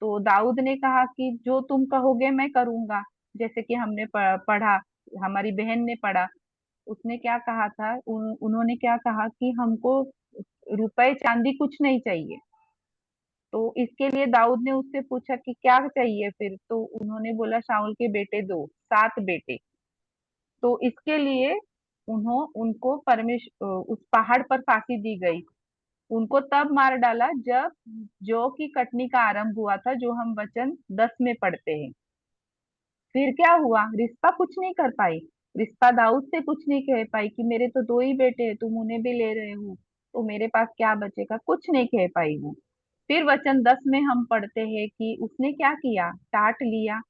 तो दाऊद ने कहा कि जो तुम कहोगे मैं करूंगा। जैसे कि हमने पढ़ा, हमारी बहन ने पढ़ा, उसने क्या कहा था, उन्होंने क्या कहा कि हमको रुपए चांदी कुछ नहीं चाहिए। तो इसके लिए दाऊद ने उससे पूछा कि क्या चाहिए फिर, तो उन्होंने बोला शाऊल के बेटे दो, 7 बेटे। तो इसके लिए उनको उस पहाड़ पर फांसी दी गई। उनको तब मार डाला जब जौ की कटनी का आरंभ हुआ था, जो हम वचन 10 में पढ़ते हैं। फिर क्या हुआ, रिस्पा कुछ नहीं कर पाई। रिस्पा दाऊद से कुछ नहीं कह पाई कि मेरे तो 2 ही बेटे हैं, तुम उन्हें भी ले रहे हो, तो मेरे पास क्या बचेगा, कुछ नहीं कह पाई वो। फिर वचन 10 में हम पढ़ते हैं कि उसने क्या किया, टाट लिया,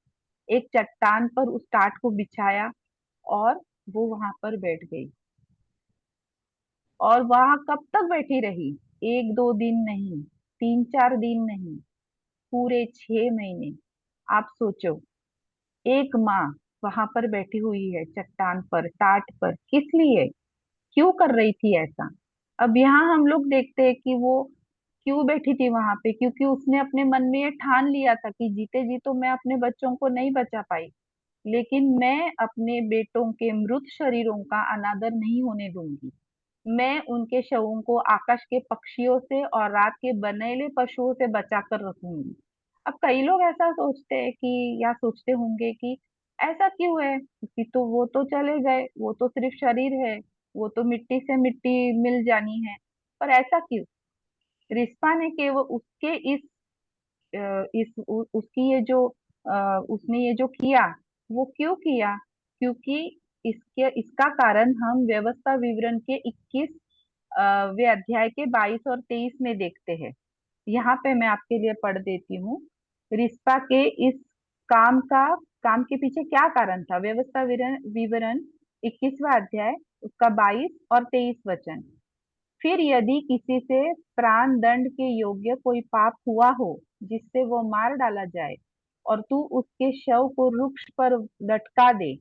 एक चट्टान पर उस टाट को बिछाया, और वो वहां पर बैठ गई। और वहां कब तक बैठी रही, 1-2 दिन नहीं, 3-4 दिन नहीं, पूरे 6 महीने। आप सोचो, एक माँ वहां पर बैठी हुई है चट्टान पर, टाट पर, किस लिए, क्यों कर रही थी ऐसा। अब यहाँ हम लोग देखते हैं कि वो क्यों बैठी थी वहां पे, क्योंकि उसने अपने मन में ये ठान लिया था कि जीते जी तो मैं अपने बच्चों को नहीं बचा पाई, लेकिन मैं अपने बेटों के मृत शरीरों का अनादर नहीं होने दूंगी। मैं उनके शवों को आकाश के पक्षियों से और रात के बनेले पशुओं से बचा कर रखूंगी। अब कई लोग ऐसा सोचते हैं कि, या सोचते होंगे कि ऐसा क्यों है, कि तो वो तो चले गए, वो तो सिर्फ शरीर है, वो तो मिट्टी से मिट्टी मिल जानी है, पर ऐसा क्यों। रिस्पा ने केवल उसके उसकी ये जो उसने ये जो किया, वो क्यों किया, क्योंकि इसका कारण हम व्यवस्था विवरण के 21 वे अध्याय के 22 और 23 में देखते हैं। यहाँ पे मैं आपके लिए पढ़ देती हूँ। रिस्पा के इस काम के पीछे क्या कारण था, व्यवस्था विवरण 21वां अध्याय, उसका 22 और 23 वचन। फिर यदि किसी से प्राण दंड के योग्य कोई पाप हुआ हो जिससे वो मार डाला जाए, और तू उसके शव को वृक्ष पर लटका दे,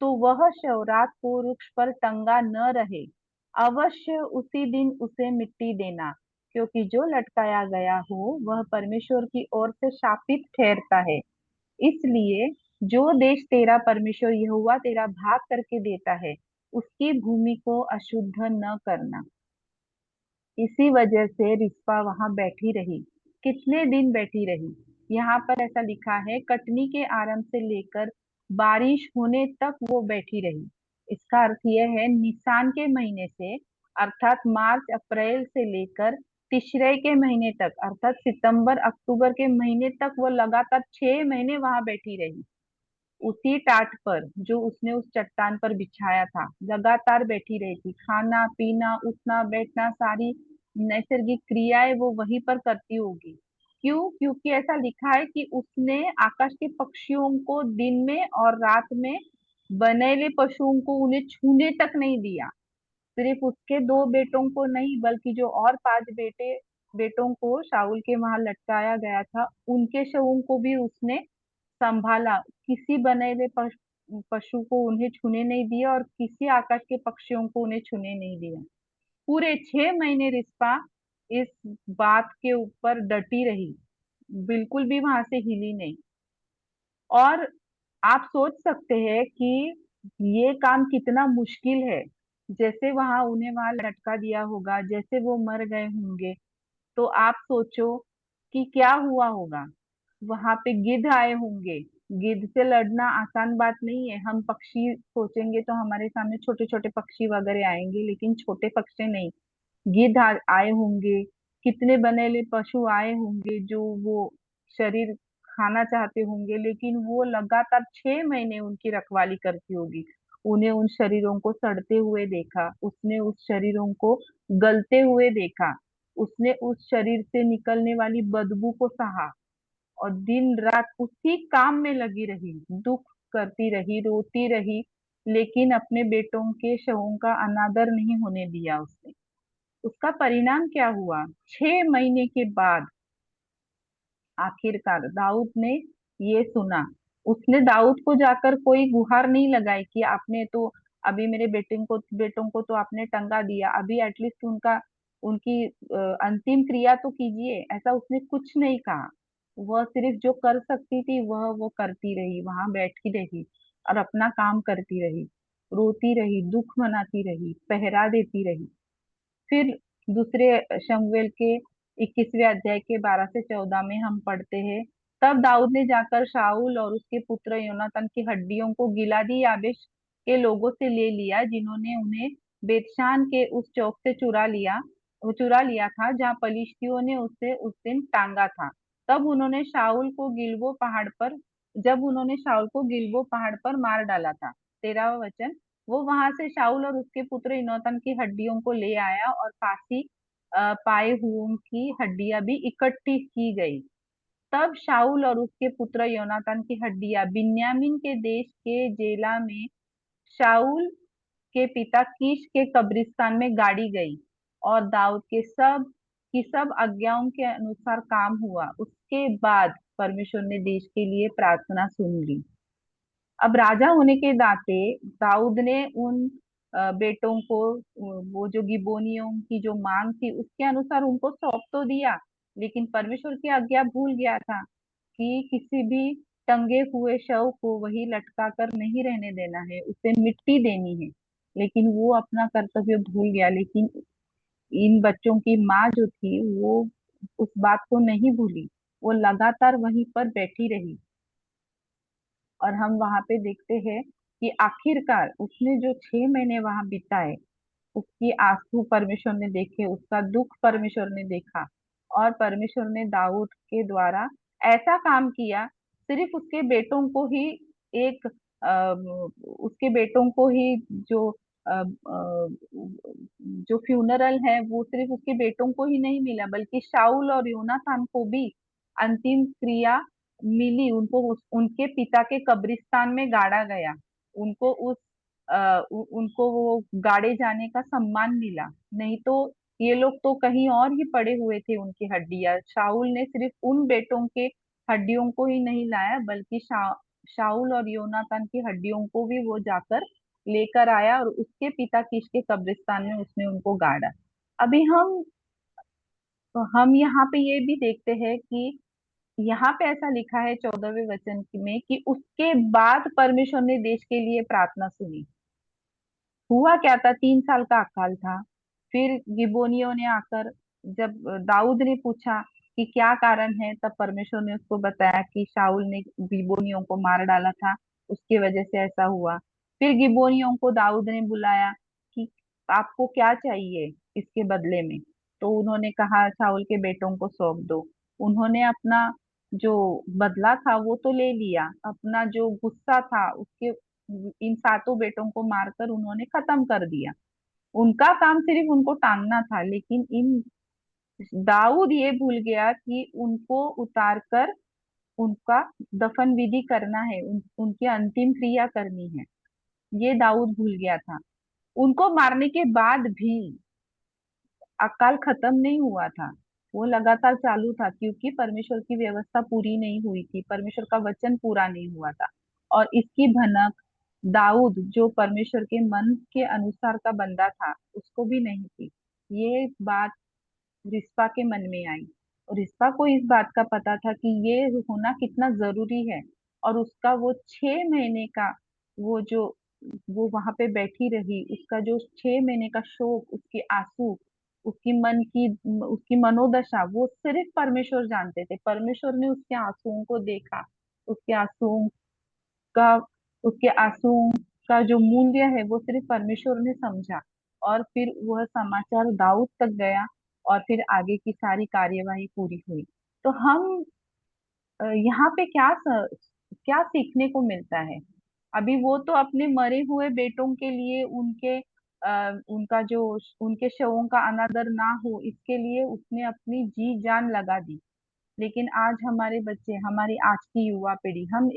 तो वह शव रात को वृक्ष पर टंगा न रहे, अवश्य उसी दिन उसे मिट्टी देना, क्योंकि जो लटकाया गया हो वह परमेश्वर की ओर से शापित ठहरता है। इसलिए जो देश तेरा परमेश्वर यहोवा तेरा भाग करके देता है, उसकी भूमि को अशुद्ध न करना। इसी वजह से रिस्पा वहां बैठी रही। कितने दिन बैठी रही? यहाँ पर ऐसा लिखा है, कटनी के आरंभ से लेकर बारिश होने तक वो बैठी रही। इसका अर्थ यह है, निसान के महीने से अर्थात मार्च अप्रैल से लेकर तिश्रे के महीने तक अर्थात सितंबर अक्टूबर के महीने तक वो लगातार 6 महीने वहां बैठी रही। उसी टाट पर जो उसने उस चट्टान पर बिछाया था, लगातार बैठी रही थी। खाना पीना उठना बैठना सारी नैसर्गिक क्रियाएं वो वहीं पर करती होगी। क्यों? क्योंकि ऐसा लिखा है कि उसने आकाश के पक्षियों को दिन में और रात में बनेले पशुओं को उन्हें छूने तक नहीं दिया। सिर्फ उसके 2 बेटों को नहीं, बल्कि जो और 5 बेटों को शाऊल के वहां लटकाया गया था, उनके शवों को भी उसने संभाला। किसी बने हुए पशु को उन्हें छूने नहीं दिया और किसी आकाश के पक्षियों को उन्हें छूने नहीं दिया। पूरे 6 महीने रिस्पा इस बात के ऊपर डटी रही, बिल्कुल भी वहां से हिली नहीं। और आप सोच सकते हैं कि ये काम कितना मुश्किल है। जैसे वहां उन्हें वहां लटका दिया होगा, जैसे वो मर गए होंगे, तो आप सोचो कि क्या हुआ होगा। वहां पे गिद्ध आए होंगे। गिद्ध से लड़ना आसान बात नहीं है। हम पक्षी सोचेंगे तो हमारे सामने छोटे छोटे पक्षी वगैरह आएंगे, लेकिन छोटे पक्षी नहीं, गिद्ध आए होंगे। कितने बनेले पशु आए होंगे जो वो शरीर खाना चाहते होंगे, लेकिन वो लगातार 6 महीने उनकी रखवाली करती होगी। उन्हें उन शरीरों को सड़ते हुए देखा, उसने उस शरीरों को गलते हुए देखा, उसने उस शरीर से निकलने वाली बदबू को सहा और दिन रात उसी काम में लगी रही, दुख करती रही, रोती रही, लेकिन अपने बेटों के शवों का अनादर नहीं होने दिया उसने। उसका परिणाम क्या हुआ? 6 महीने के बाद आखिरकार दाऊद ने ये सुना। उसने दाऊद को जाकर कोई गुहार नहीं लगाई कि आपने तो अभी मेरे बेटों को तो आपने टंगा दिया, अभी एटलीस्ट उनकी अंतिम क्रिया तो कीजिए। ऐसा उसने कुछ नहीं कहा। वह सिर्फ जो कर सकती थी वह वो करती रही, वहां बैठी रही और अपना काम करती रही, रोती रही, दुख मनाती रही, पहरा देती रही। फिर दूसरे शमूएल के 21वें अध्याय के 12 से 14 में हम पढ़ते हैं, तब दाऊद ने जाकर शाऊल और उसके पुत्र योनातान की हड्डियों को गिलादी याबेश के लोगों से ले लिया, जिन्होंने उन्हें बेतशान के उस चौक से चुरा लिया था जहाँ पलिश्तियों ने उसे उस दिन टांगा था। तब उन्होंने शाऊल को गिलबो पहाड़ पर जब उन्होंने शाऊल को गिलबो पहाड़ पर मार डाला था। 13वां वचन, वो वहां से शाऊल और उसके पुत्र योनातान की हड्डियों को ले आया और फांसी पाए हुओं की हड्डियां भी इकट्ठी की गई। तब शाऊल और उसके पुत्र योनातान की हड्डियां बिन्यामीन के देश के जेला में शाऊल के पिता कीश के कब्रिस्तान में गाड़ी गई और दाऊद के सब आज्ञाओं के अनुसार काम हुआ। उसके बाद परमेश्वर ने देश के लिए प्रार्थना सुन ली। अब राजा होने के नाते दाऊद ने उन बेटों को वो जो गिबोनियों की जो मांग थी उसके अनुसार उनको सौंप तो दिया, लेकिन परमेश्वर की आज्ञा भूल गया था कि किसी भी टंगे हुए शव को वही लटका कर नहीं रहने देना है, उसे मिट्टी देनी है। लेकिन वो अपना कर्तव्य भूल गया। लेकिन इन बच्चों की माँ जो थी वो उस बात को नहीं भूली, वो लगातार वहीं पर बैठी रही। और हम वहां पे देखते हैं कि आखिरकार उसने जो 6 महीने वहां बिताए, उसकी आंसू परमेश्वर ने देखे, उसका दुख परमेश्वर ने देखा और परमेश्वर ने दाऊद के द्वारा ऐसा काम किया। सिर्फ उसके बेटों को ही एक उसके बेटों को ही जो फ्यूनरल है वो सिर्फ उसके बेटों को ही नहीं मिला, बल्कि शाऊल और योनातान को भी अंतिम क्रिया मिली। उनके पिता के कब्रिस्तान में गाड़ा गया। उनको उनको वो गाड़े जाने का सम्मान मिला। नहीं तो ये लोग तो कहीं और ही पड़े हुए थे उनकी हड्डियां। शाऊल ने सिर्फ उन बेटों के हड्डियों को ही नहीं लाया, बल्कि शाऊल और योनातान की हड्डियों को भी वो जाकर लेकर आया और उसके पिता कीश के कब्रिस्तान में उसने उनको गाड़ा। अभी हम यहाँ पे ये भी देखते हैं कि यहाँ पे ऐसा लिखा है 14वें वचन में कि उसके बाद परमेश्वर ने देश के लिए प्रार्थना सुनी। हुआ क्या था, 3 साल का अकाल था। फिर गिबोनियों ने आकर, जब दाऊद ने पूछा कि क्या कारण है, तब परमेश्वर ने उसको बताया कि शाऊल ने गिबोनियों को मार डाला था, उसकी वजह से ऐसा हुआ। फिर गिबोनियों को दाऊद ने बुलाया कि आपको क्या चाहिए इसके बदले में। तो उन्होंने कहा शाऊल के बेटों को सौंप दो। उन्होंने अपना जो बदला था वो तो ले लिया, अपना जो गुस्सा था उसके इन 7 बेटों को मारकर उन्होंने खत्म कर दिया। उनका काम सिर्फ उनको टांगना था, लेकिन इन दाऊद ये भूल गया कि उनको उतार कर उनका दफन विधि करना है, उनकी अंतिम क्रिया करनी है। ये दाऊद भूल गया था। उनको मारने के बाद भी अकाल खत्म नहीं हुआ था, वो लगातार चालू था, क्योंकि परमेश्वर की व्यवस्था पूरी नहीं हुई थी, परमेश्वर का वचन पूरा नहीं हुआ था। और इसकी भनक दाऊद, जो परमेश्वर के मन के अनुसार का बंदा था, उसको भी नहीं थी। ये बात रिस्पा के मन में आई, और रिस्पा को इस बात का पता था कि ये होना कितना जरूरी है। और उसका वो 6 महीने का वो जो वो वहां पे बैठी रही, उसका जो 6 महीने का शोक, उसके आंसू, उसकी मन की उसकी मनोदशा, वो सिर्फ परमेश्वर जानते थे। परमेश्वर ने उसके आंसुओं को देखा, उसके आंसुओं का उसके आंसुओं का जो मूल्य है वो सिर्फ परमेश्वर ने समझा। और फिर वह समाचार दाऊद तक गया, और फिर आगे की सारी कार्यवाही पूरी हुई। तो हम यहाँ पे क्या सीखने को मिलता है। अभी वो तो अपने मरे हुए बेटों के लिए उनका जो उनके शवों का अनादर ना हो, इसके लिए उसने अपनी जी जान लगा दी। लेकिन आज हमारे बच्चे, हमारी आज की युवा पीढ़ी, हम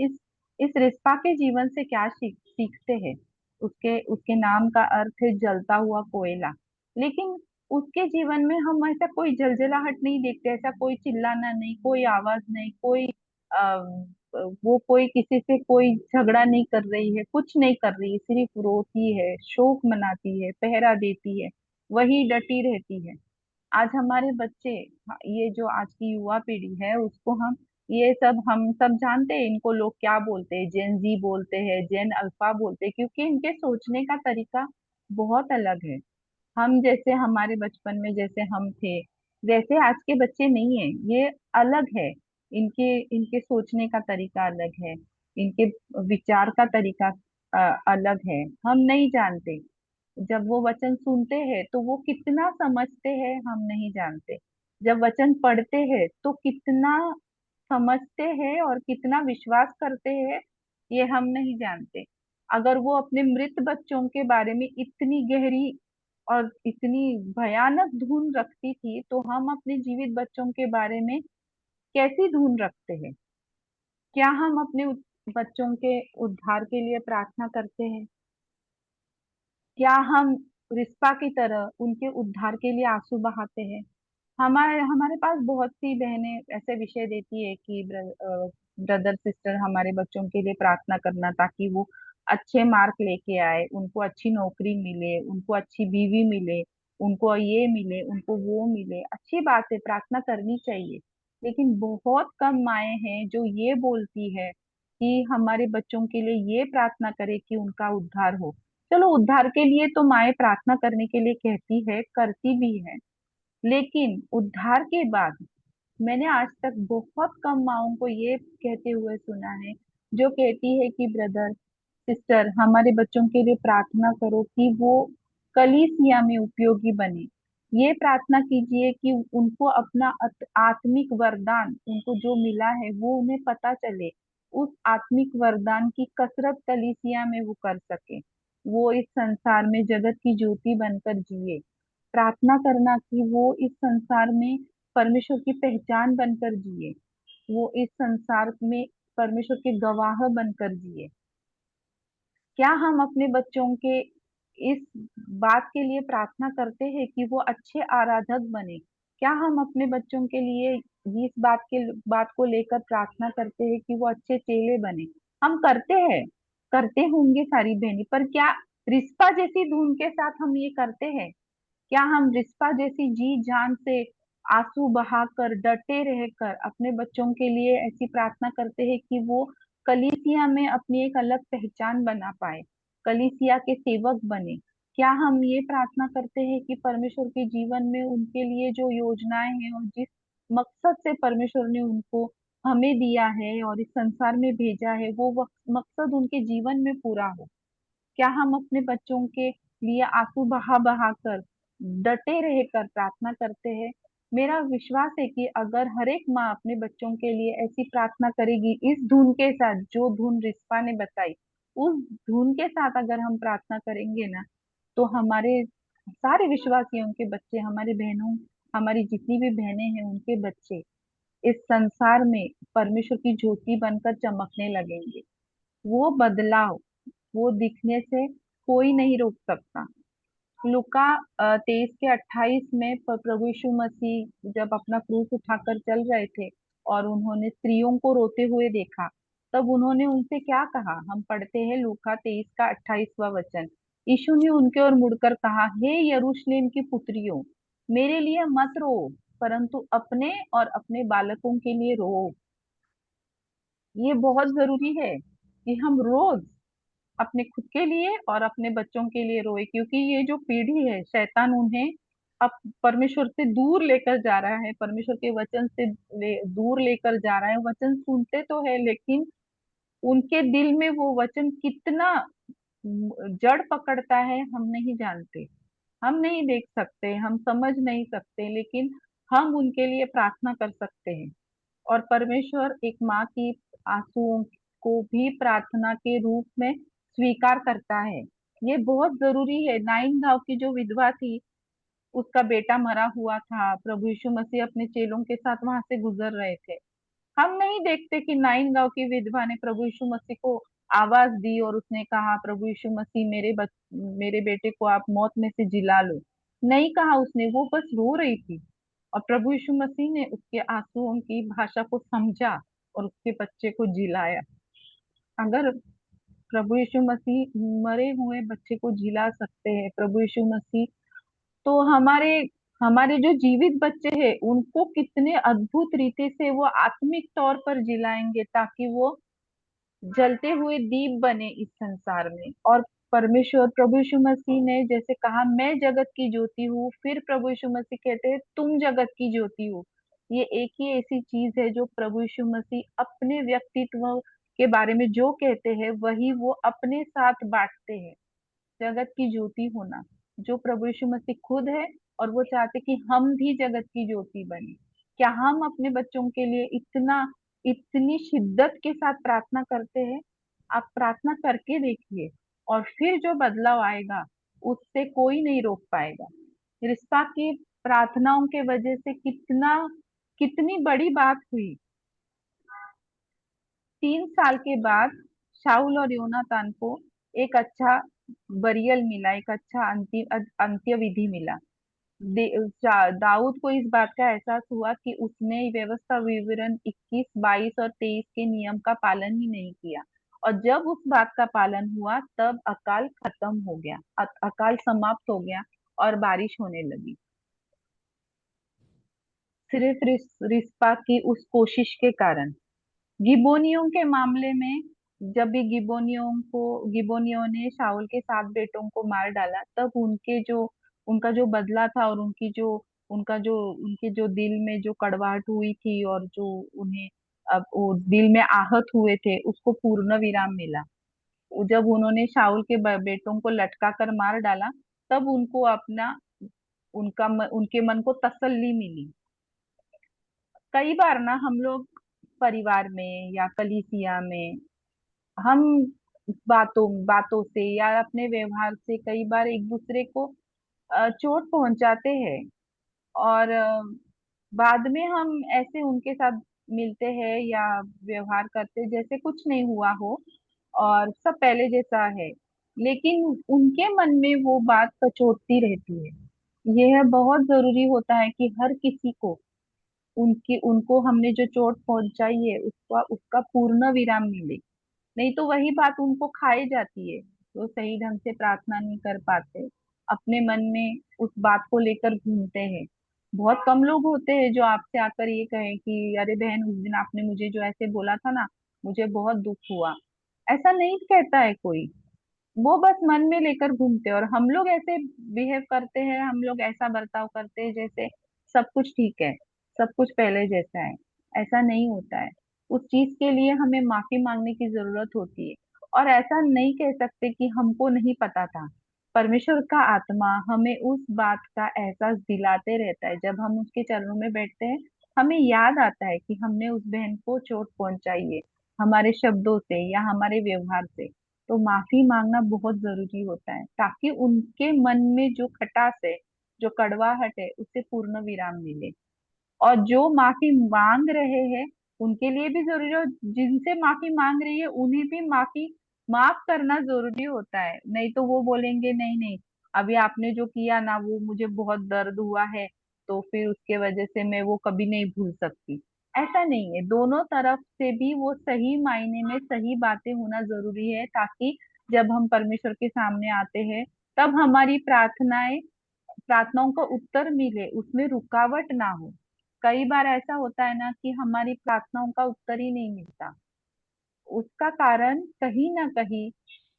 इस रिस्पा के जीवन से क्या सीखते हैं। उसके उसके नाम का अर्थ है जलता हुआ कोयला। लेकिन उसके जीवन में हम ऐसा कोई जलजलाहट नहीं देखते, ऐसा कोई चिल्लाना नहीं, कोई आवाज नहीं, कोई आ, वो कोई किसी से कोई झगड़ा नहीं कर रही है, कुछ नहीं कर रही है, सिर्फ रोती है, शोक मनाती है, पहरा देती है, वही डटी रहती है। आज हमारे बच्चे, ये जो आज की युवा पीढ़ी है, उसको हम सब जानते हैं, इनको लोग क्या बोलते हैं, जेन जी बोलते हैं, जेन अल्फा बोलते हैं, क्योंकि इनके सोचने का तरीका बहुत अलग है। हम जैसे हमारे बचपन में जैसे हम थे, वैसे आज के बच्चे नहीं है, ये अलग है। इनके इनके सोचने का तरीका अलग है, इनके विचार का तरीका अलग है, हम नहीं जानते। जब वो वचन सुनते हैं तो वो कितना समझते हैं हम नहीं जानते। जब वचन पढ़ते हैं तो कितना समझते हैं और कितना विश्वास करते हैं, ये हम नहीं जानते। अगर वो अपने मृत बच्चों के बारे में इतनी गहरी और इतनी भयानक धुन रखती थी, तो हम अपने जीवित बच्चों के बारे में कैसी धुन रखते हैं। क्या हम अपने बच्चों के उद्धार के लिए प्रार्थना करते हैं? क्या हम रिस्पा की तरह उनके उद्धार के लिए आंसू बहाते हैं? हमारे हमारे पास बहुत सी बहनें ऐसे विषय देती है कि ब्रदर सिस्टर हमारे बच्चों के लिए प्रार्थना करना, ताकि वो अच्छे मार्क लेके आए, उनको अच्छी नौकरी मिले, उनको अच्छी बीवी मिले, उनको ये मिले, उनको वो मिले। अच्छी बात है, प्रार्थना करनी चाहिए। लेकिन बहुत कम माएं हैं जो ये बोलती है कि हमारे बच्चों के लिए ये प्रार्थना करे कि उनका उद्धार हो। चलो, उद्धार के लिए तो माएं प्रार्थना करने के लिए कहती है, करती भी है, लेकिन उद्धार के बाद मैंने आज तक बहुत कम माँओं को ये कहते हुए सुना है, जो कहती है कि ब्रदर सिस्टर हमारे बच्चों के लिए प्रार्थना करो कि वो कलीसिया में उपयोगी बने। ये प्रार्थना कीजिए कि उनको अपना आत्मिक वरदान, उनको जो मिला है वो उन्हें पता चले, उस आत्मिक वरदान की कसरत कलीसिया में वो कर सके, वो इस संसार में जगत की ज्योति बनकर जिए। प्रार्थना करना कि वो इस संसार में परमेश्वर की पहचान बनकर जिए, वो इस संसार में परमेश्वर के गवाह बनकर जिए। क्या हम अपने बच्चों के इस बात के लिए प्रार्थना करते हैं कि वो अच्छे आराधक बने? क्या हम अपने बच्चों के लिए इस बात को लेकर प्रार्थना करते हैं कि वो अच्छे चेले बने? हम करते हैं, करते होंगे सारी बहनी, पर क्या रिस्पा जैसी धुन के साथ हम ये करते हैं? क्या हम रिस्पा जैसी जी जान से आंसू बहाकर डटे रहकर अपने बच्चों के लिए ऐसी प्रार्थना करते हैं कि वो कलीसिया में अपनी एक अलग पहचान बना पाए, कलीसिया के सेवक बने। क्या हम ये प्रार्थना करते हैं कि परमेश्वर के जीवन में उनके लिए जो योजनाएं हैं और जिस मकसद से परमेश्वर ने उनको हमें दिया है और इस संसार में भेजा है, वो मकसद उनके जीवन में पूरा हो? क्या हम अपने बच्चों के लिए आंसू बहा बहा कर डटे रहकर प्रार्थना करते हैं? मेरा विश्वास है कि अगर हर एक माँ अपने बच्चों के लिए ऐसी प्रार्थना करेगी, इस धुन के साथ, जो धुन रिस्पा ने बताई, उस धुन के साथ अगर हम प्रार्थना करेंगे ना, तो हमारे सारे विश्वासियों के बच्चे, हमारी बहनों, हमारी जितनी भी बहनें हैं, उनके बच्चे इस संसार में परमेश्वर की ज्योति बनकर चमकने लगेंगे। वो बदलाव, वो दिखने से कोई नहीं रोक सकता। लुका 23 के 28 में प्रभु यीशु मसीह जब अपना क्रूस उठाकर चल रहे थे और उन्होंने स्त्रियों को रोते हुए देखा, तब उन्होंने उनसे क्या कहा? हम पढ़ते हैं लुका 23 का 28वां वचन। यीशु ने उनके ओर मुड़कर कहा, हे यरूशलेम की पुत्रियों, मेरे लिए मत रो, परंतु अपने और अपने बालकों के लिए रो। ये बहुत जरूरी है कि हम रोज अपने खुद के लिए और अपने बच्चों के लिए रोए, क्योंकि ये जो पीढ़ी है, शैतान उन्हें अब परमेश्वर से दूर लेकर जा रहा है, परमेश्वर के वचन से दूर लेकर जा रहा है। वचन सुनते तो है, लेकिन उनके दिल में वो वचन कितना जड़ पकड़ता है हम नहीं जानते, हम नहीं देख सकते, हम समझ नहीं सकते, लेकिन हम उनके लिए प्रार्थना कर सकते हैं। और परमेश्वर एक माँ की आंसुओं को भी प्रार्थना के रूप में स्वीकार करता है। ये बहुत जरूरी है। नाइन गांव की जो विधवा थी, उसका बेटा मरा हुआ था, प्रभु यीशु मसीह अपने चेलों के साथ वहां से गुजर रहे थे। हम नहीं देखते कि नाइन गांव की विधवा ने प्रभु यीशु मसीह को आवाज दी और उसने कहा, प्रभु यीशु मसीह मेरे बेटे को आप मौत में से जिला लो। नहीं कहा उसने, वो बस रो रही थी और प्रभु यीशु मसीह ने उसके आंसुओं की भाषा को समझा और उसके बच्चे को जिलाया। अगर प्रभु यीशु मसीह मरे हुए बच्चे को जिला सकते हैं, प्रभु यीशु मसीह, तो हमारे हमारे जो जीवित बच्चे हैं उनको कितने अद्भुत रीति से वो आत्मिक तौर पर जिलाएंगे, ताकि वो जलते हुए दीप बने इस संसार में। और परमेश्वर प्रभु यीशु मसीह ने जैसे कहा, मैं जगत की ज्योति हूँ, फिर प्रभु यीशु मसीह कहते हैं, तुम जगत की ज्योति हो। ये एक ही ऐसी चीज है जो प्रभु यीशु मसीह अपने व्यक्तित्व के बारे में जो कहते हैं, वही वो अपने साथ बांटते हैं। जगत की ज्योति होना, जो प्रभु यीशु मसीह खुद है, और वो चाहते कि हम भी जगत की ज्योति बने। क्या हम अपने बच्चों के लिए इतनी शिद्दत के साथ प्रार्थना करते हैं? आप प्रार्थना करके देखिए, और फिर जो बदलाव आएगा उससे कोई नहीं रोक पाएगा। रिस्पा की प्रार्थनाओं के वजह से कितनी बड़ी बात हुई। 3 साल के बाद शाऊल और योनातान को एक अच्छा बरियल मिला, एक अच्छा अंत्य विधि मिला। दाऊद को इस बात का एहसास हुआ कि उसने व्यवस्था विवरण 21, 22 और 23 के नियम का पालन ही नहीं किया, और जब उस बात का पालन हुआ तब अकाल खत्म हो गया, अकाल समाप्त हो गया और बारिश होने लगी। सिर्फ रिस्पा की उस कोशिश के कारण। गिबोनियों के मामले में, जब भी गिबोनियों ने शाऊल के 7 बेटों को मार डाला, तब उनका जो बदला था और उनके जो दिल में जो कड़वाहट हुई थी और जो उन्हें अब वो दिल में आहत हुए थे, उसको पूर्ण विराम मिला। जब उन्होंने शाऊल के बेटों को लटका कर मार डाला, तब उनको उनके मन को तसल्ली मिली। कई बार ना हम लोग परिवार में या कलीसिया में, हम बातों बातों से या अपने व्यवहार से कई बार एक दूसरे को चोट पहुंचाते हैं, और बाद में हम ऐसे उनके साथ मिलते हैं या व्यवहार करते हैं जैसे कुछ नहीं हुआ हो और सब पहले जैसा है, लेकिन उनके मन में वो बात कचोटती रहती है। यह बहुत जरूरी होता है कि हर किसी को उनको हमने जो चोट पहुंचाई है उसका उसका पूर्ण विराम मिले, नहीं तो वही बात उनको खाई जाती है। तो सही ढंग से प्रार्थना नहीं कर पाते, अपने मन में उस बात को लेकर घूमते हैं। बहुत कम लोग होते हैं जो आपसे आकर ये कहें कि अरे बहन, उस दिन आपने मुझे जो ऐसे बोला था ना, मुझे बहुत दुख हुआ। ऐसा नहीं कहता है कोई। वो बस मन में लेकर घूमते हैं, और हम लोग ऐसे बिहेव करते हैं, हम लोग ऐसा बर्ताव करते हैं जैसे सब कुछ ठीक है, सब कुछ पहले जैसा है। ऐसा नहीं होता है। उस चीज के लिए हमें माफी मांगने की जरूरत होती है। और ऐसा नहीं कह सकते कि हमको नहीं पता था। परमेश्वर का आत्मा हमें उस बात का एहसास दिलाते रहता है। जब हम उसके चरणों में बैठते हैं, हमें याद आता है कि हमने उस बहन को चोट पहुंचाई है, हमारे शब्दों से या हमारे व्यवहार से। तो माफी मांगना बहुत जरूरी होता है, ताकि उनके मन में जो खटास है, जो कड़वाहट है, उससे पूर्ण विराम मिले। और जो माफी मांग रहे हैं उनके लिए भी जरूरी है, जिनसे माफी मांग रही है उन्हें भी माफी माफ करना जरूरी होता है। नहीं तो वो बोलेंगे नहीं नहीं, अभी आपने जो किया ना, वो मुझे बहुत दर्द हुआ है, तो फिर उसके वजह से मैं वो कभी नहीं भूल सकती। ऐसा नहीं है, दोनों तरफ से भी वो सही मायने में सही बातें होना जरूरी है, ताकि जब हम परमेश्वर के सामने आते हैं, तब हमारी प्रार्थनाओं का उत्तर मिले, उसमें रुकावट ना हो। कई बार ऐसा होता है ना कि हमारी प्रार्थनाओं का उत्तर ही नहीं मिलता। उसका कारण कहीं ना कहीं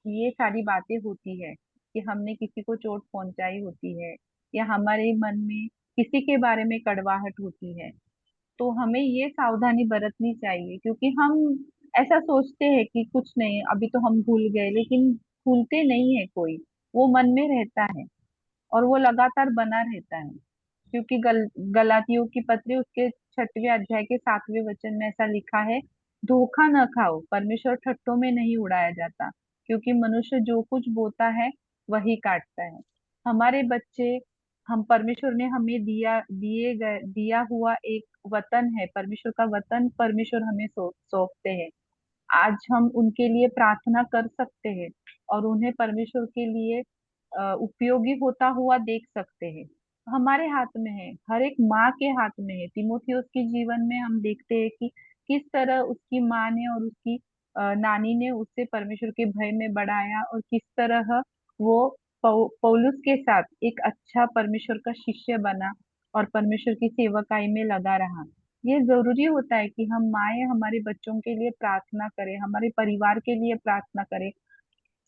ये सारी बातें होती है कि हमने किसी को चोट पहुंचाई होती है, या हमारे मन में किसी के बारे में कड़वाहट होती है। तो हमें ये सावधानी बरतनी चाहिए, क्योंकि हम ऐसा सोचते हैं कि कुछ नहीं, अभी तो हम भूल गए, लेकिन भूलते नहीं है कोई। वो मन में रहता है, और वो लगातार बना रहता है। क्योंकि गलातियों की पत्री उसके 6वें अध्याय के 7वें वचन में ऐसा लिखा है, धोखा न खाओ, परमेश्वर ठट्टों में नहीं उड़ाया जाता, क्योंकि मनुष्य जो कुछ बोता है वही काटता है। हमारे बच्चे, हम परमेश्वर ने हमें दिया हुआ एक वतन है, परमेश्वर का वतन परमेश्वर हमें सौंपते हैं। आज हम उनके लिए प्रार्थना कर सकते हैं, और उन्हें परमेश्वर के लिए उपयोगी होता हुआ देख सकते हैं। हमारे हाथ में है, हर एक माँ के हाथ में है। तिमोथियुस के जीवन में हम देखते हैं कि किस तरह उसकी माँ ने और उसकी नानी ने उससे परमेश्वर के भय में बढ़ाया, और किस तरह वो पौलुस के साथ एक अच्छा परमेश्वर का शिष्य बना, और परमेश्वर की सेवकाई में लगा रहा। ये जरूरी होता है कि हम माए हमारे बच्चों के लिए प्रार्थना करें, हमारे परिवार के लिए प्रार्थना करें।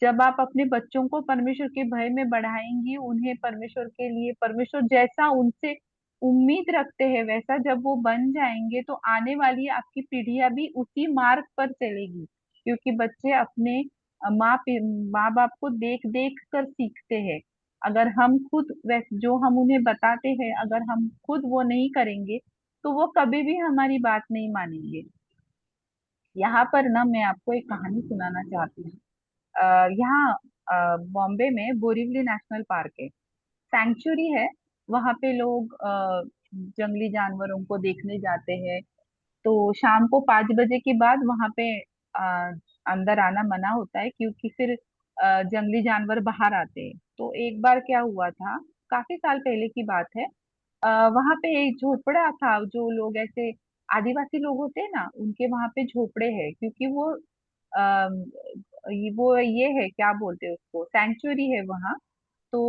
जब आप अपने बच्चों को परमेश्वर के भय में बढ़ाएंगी, उन्हें परमेश्वर के लिए, परमेश्वर जैसा उनसे उम्मीद रखते हैं वैसा जब वो बन जाएंगे, तो आने वाली आपकी पीढ़ियां भी उसी मार्ग पर चलेगी। क्योंकि बच्चे अपने माँ बाप को देख देख कर सीखते हैं। अगर हम खुद वैसे जो हम उन्हें बताते हैं, अगर हम खुद वो नहीं करेंगे, तो वो कभी भी हमारी बात नहीं मानेंगे। यहाँ पर ना मैं आपको एक कहानी सुनाना चाहती हूँ। यहाँ बॉम्बे में बोरीवली नेशनल पार्क है, सैंक्चुरी है। वहां पे लोग जंगली जानवरों को देखने जाते हैं। तो शाम को 5 बजे के बाद वहां पे अ, अंदर आना मना होता है, क्योंकि फिर जंगली जानवर बाहर आते हैं। तो एक बार क्या हुआ था, काफी साल पहले की बात है। वहां पे एक झोपड़ा था, जो लोग ऐसे आदिवासी लोग होते हैं ना, उनके वहां पे झोपड़े हैं, क्योंकि वो ये है, क्या बोलते हैं उसको, सैंक्चुरी है वहाँ। तो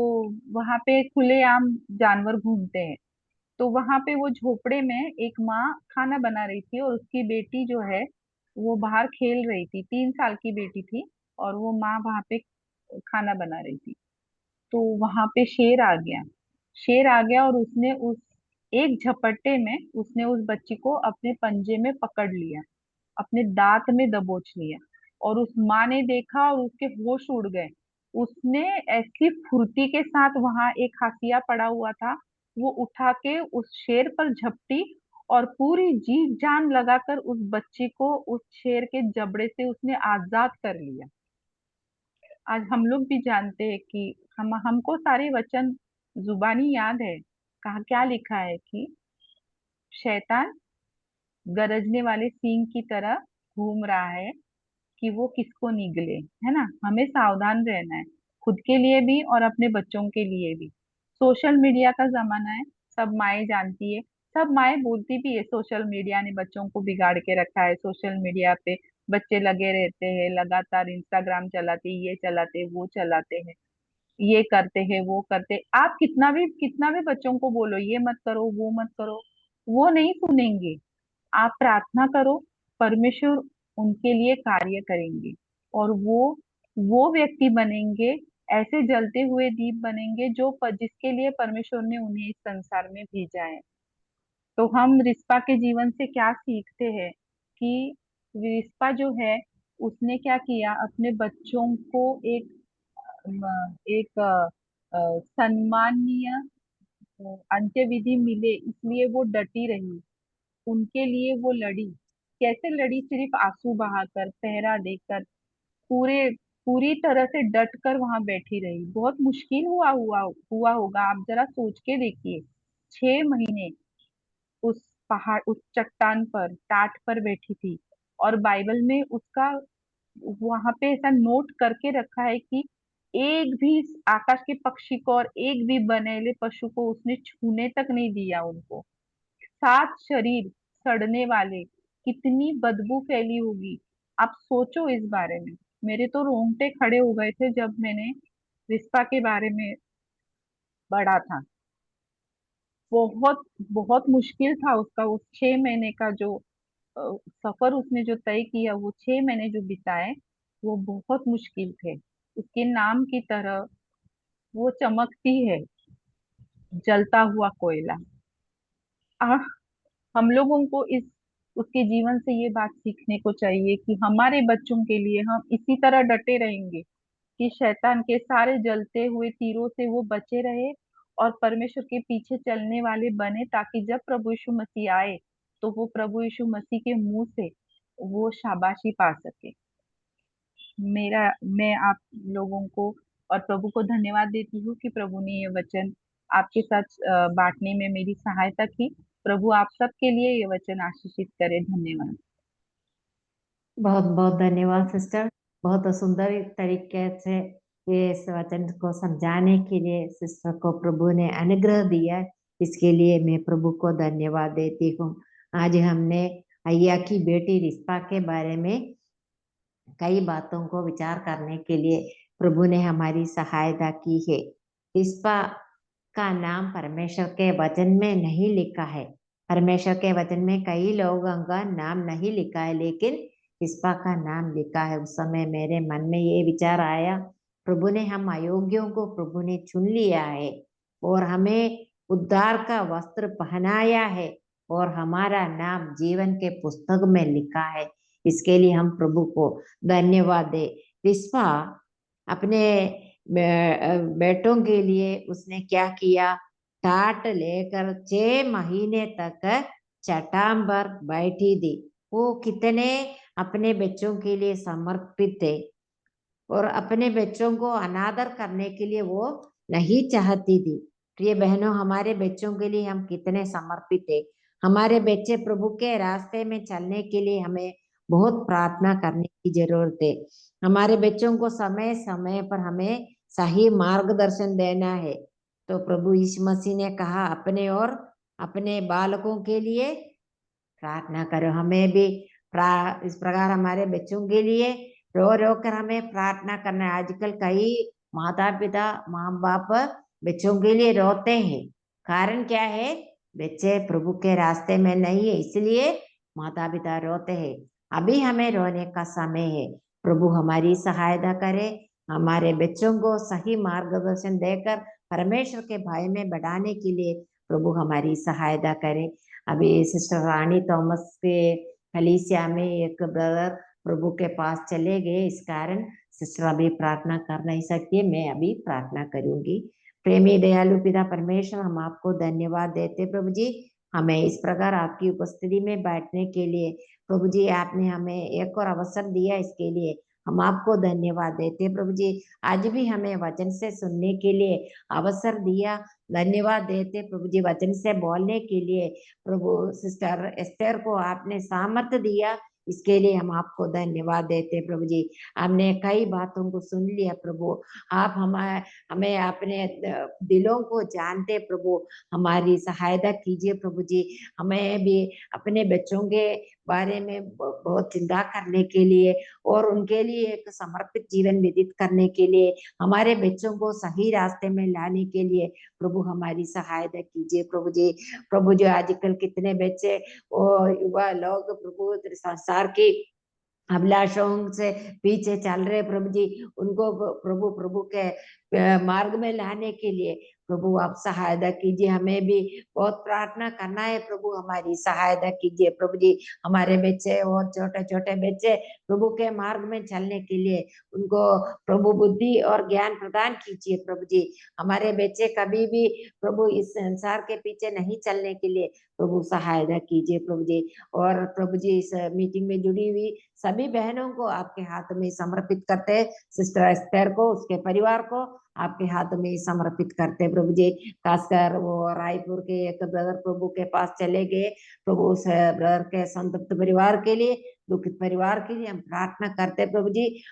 वहां पे खुलेआम जानवर घूमते हैं। तो वहां पे वो झोपड़े में एक माँ खाना बना रही थी, और उसकी बेटी जो है वो बाहर खेल रही थी, 3 साल की बेटी थी। और वो माँ वहां पे खाना बना रही थी। तो वहां पे शेर आ गया। शेर आ गया, और उसने उस एक झपट्टे में उसने उस बच्ची को अपने पंजे में पकड़ लिया, अपने दांत में दबोच लिया। और उस माँ ने देखा और उसके होश उड़ गए। उसने ऐसी फुर्ती के साथ, वहां एक हाशिया पड़ा हुआ था, वो उठा के उस शेर पर झपटी, और पूरी जी जान लगाकर उस बच्ची को उस शेर के जबड़े से उसने आजाद कर लिया। आज हम लोग भी जानते हैं कि हमको सारे वचन जुबानी याद है। कहा क्या लिखा है कि शैतान गरजने वाले सिंह की तरह घूम रहा है, कि वो किसको निगले। है ना, हमें सावधान रहना है, खुद के लिए भी और अपने बच्चों के लिए भी। सोशल मीडिया का जमाना है, सब माएँ जानती है, सब माएँ बोलती भी है, सोशल मीडिया ने बच्चों को बिगाड़ के रखा है। सोशल मीडिया पे बच्चे लगे रहते हैं, लगातार इंस्टाग्राम चलाते, ये चलाते, वो चलाते हैं। ये करते हैं वो करते, आप कितना भी बच्चों को बोलो ये मत करो वो मत करो, वो नहीं सुनेंगे। आप प्रार्थना करो, परमेश्वर उनके लिए कार्य करेंगे, और वो व्यक्ति बनेंगे, ऐसे जलते हुए दीप बनेंगे जिसके लिए परमेश्वर ने उन्हें इस संसार में भेजा है। तो हम रिस्पा के जीवन से क्या सीखते हैं कि रिस्पा जो है उसने क्या किया, अपने बच्चों को एक सम्मानीय अंत्य विधि मिले इसलिए वो डटी रही, उनके लिए वो लड़ी। कैसे लड़ी? सिर्फ आंसू बहाकर, पहरा देकर, पूरे पूरी तरह से डट कर वहां बैठी रही। बहुत मुश्किल हुआ होगा, आप जरा सोच के देखिए। 6 महीने उस पहाड़, उस चट्टान पर, टाट पर बैठी थी, और बाइबल में उसका वहां पे ऐसा नोट करके रखा है कि एक भी आकाश के पक्षी को और एक भी बनेले पशु को उसने छूने तक नहीं दिया उनको। 7 शरीर सड़ने वाले, कितनी बदबू फैली होगी। आप सोचो इस बारे में। मेरे तो रोंगटे खड़े हो गए थे जब मैंने रिस्पा के बारे में पढ़ा था। बहुत बहुत मुश्किल था उसका, उस 6 महीने का जो सफर उसने जो तय किया, वो 6 महीने जो बिताए, वो बहुत मुश्किल थे। उसके नाम की तरह वो चमकती है, जलता हुआ कोयला। आ, हम लोगों को इस उसके जीवन से ये बात सीखने को चाहिए कि हमारे बच्चों के लिए हम इसी तरह डटे रहेंगे कि शैतान के सारे जलते हुए तीरों से वो बचे रहे, और परमेश्वर के पीछे चलने वाले बने, ताकि जब प्रभु यीशु मसीह आए तो वो प्रभु यीशु मसीह के मुंह से वो शाबाशी पा सके। मैं आप लोगों को और प्रभु को धन्यवाद देती हूँ कि प्रभु ने ये वचन आपके साथ बांटने में मेरी सहायता की। प्रभु आप सबके लिए ये वचन आशीषित करे। धन्यवाद। बहुत बहुत धन्यवाद सिस्टर। बहुत सुंदर तरीके से ये इस वचन को समझाने के लिए सिस्टर को प्रभु ने अनुग्रह दिया, इसके लिए मैं प्रभु को धन्यवाद देती हूँ। आज हमने अय्या की बेटी रिस्पा के बारे में कई बातों को विचार करने के लिए प्रभु ने हमारी सहायता की है। रिस्पा का नाम परमेश्वर के वचन में नहीं लिखा है। परमेश्वर के वचन में कई लोगों का नाम नहीं लिखा है, लेकिन रिस्पा का नाम लिखा है। उस समय मेरे मन में ये विचार आया, प्रभु ने हम अयोग्यों को प्रभु ने चुन लिया है और हमें उद्धार का वस्त्र पहनाया है और हमारा नाम जीवन के पुस्तक में लिखा है। इसके लिए हम प्रभु को धन्यवाद दे। रिस्पा अपने बेटों के लिए उसने क्या किया, टाट लेकर 6 महीने तक चट्टान पर बैठी थी। वो कितने अपने बच्चों के लिए समर्पित थे और अपने बच्चों को अनादर करने के लिए वो नहीं चाहती थी। प्रिय बहनों, हमारे बच्चों के लिए हम कितने समर्पित थे। हमारे बच्चे प्रभु के रास्ते में चलने के लिए हमें बहुत प्रार्थना करने की जरूरत है। हमारे बच्चों को समय समय पर हमें सही मार्गदर्शन देना है। तो प्रभु यीशु मसीह ने कहा, अपने और अपने बालकों के लिए प्रार्थना करो। हमें भी इस प्रकार हमारे बच्चों के लिए रो रो कर हमें प्रार्थना करना है। आजकल कई माता पिता माँ बाप बच्चों के लिए रोते हैं। कारण क्या है? बच्चे प्रभु के रास्ते में नहीं है, इसलिए माता पिता रोते हैं। अभी हमें रोने का समय है। प्रभु हमारी सहायता करे, हमारे बच्चों को सही मार्गदर्शन देकर परमेश्वर के भय में बढ़ाने के लिए प्रभु हमारी सहायता करे। अभी सिस्टर रानी थॉमस के कलीसिया में एक ब्रदर प्रभु के पास चले गए, इस कारण सिस्टर अभी प्रार्थना कर नहीं सकती है। मैं अभी प्रार्थना करूंगी। प्रेमी दयालु पिता परमेश्वर, हम आपको धन्यवाद देते प्रभु जी, हमें इस प्रकार आपकी उपस्थिति में बैठने के लिए प्रभु जी आपने हमें एक और अवसर दिया, इसके लिए हम आपको धन्यवाद देते प्रभु जी। आज भी हमें वचन से सुनने के लिए अवसर दिया, धन्यवाद देते प्रभु जी। वचन से बोलने के लिए प्रभु सिस्टर एस्टर को आपने सामर्थ्य दिया, इसके लिए हम आपको धन्यवाद देते प्रभु जी। हमने कई बातों को सुन लिया प्रभु, आप हमें अपने दिलों को जानते प्रभु, हमारी सहायता कीजिए प्रभु जी। हमें भी अपने बच्चों के बारे में बहुत चिंता करने के लिए और उनके लिए एक समर्पित जीवन व्यतीत करने के लिए, हमारे बच्चों को सही रास्ते में लाने के लिए प्रभु हमारी सहायता कीजिए प्रभु जी। प्रभु जी आजकल कितने बच्चे और युवा लोग प्रभु संसार की अभिलाषाओं से पीछे चल रहे प्रभु जी, उनको प्रभु प्रभु के मार्ग में लाने के लिए प्रभु आप सहायता कीजिए। हमें भी बहुत प्रार्थना करना है प्रभु, हमारी सहायता कीजिए प्रभु जी। हमारे बच्चे और छोटे छोटे बच्चे प्रभु के मार्ग में चलने के लिए उनको प्रभु बुद्धि और ज्ञान प्रदान कीजिए प्रभु जी। हमारे बच्चे कभी भी प्रभु इस संसार के पीछे नहीं चलने के लिए प्रभु सहायता कीजिए प्रभु जी। और प्रभु जी इस मीटिंग में जुड़ी हुई सभी बहनों को आपके हाथ में समर्पित करते हैं, सिस्टर एस्टर को, उसके परिवार को आपके हाथ में समर्पित करते हैं प्रभु जी। खासकर वो रायपुर के एक ब्रदर प्रभु के पास चले गए प्रभु, उस ब्रदर के संतप्त परिवार के लिए, दुखित परिवार के लिए हम प्रार्थना करते हैं प्रभु जी।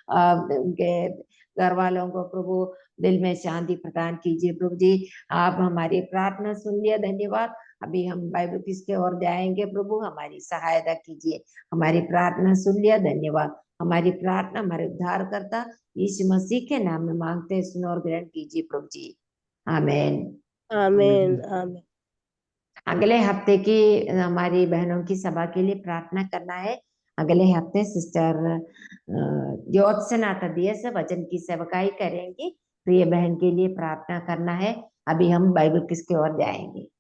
उनके घर वालों को प्रभु दिल में शांति प्रदान कीजिए प्रभु जी। आप हमारी प्रार्थना सुन लिया, धन्यवाद। अभी हम बाइबल क्विज की ओर जाएंगे प्रभु, हमारी सहायता कीजिए। हमारी प्रार्थना सुन लिया, धन्यवाद। हमारी प्रार्थना हमारे उद्धारकर्ता यीशु मसीह के नाम में मांगते हैं, सुनो और ग्रहण कीजिए प्रभु जी, आमीन आमीन आमीन। अगले हफ्ते की हमारी बहनों की सभा के लिए प्रार्थना करना है। अगले हफ्ते सिस्टर ज्योत्सना दिए से वचन की सेवकाई करेंगी। प्रिय बहन के लिए प्रार्थना करना है। अभी हम बाइबल किसके ओर जाएंगे।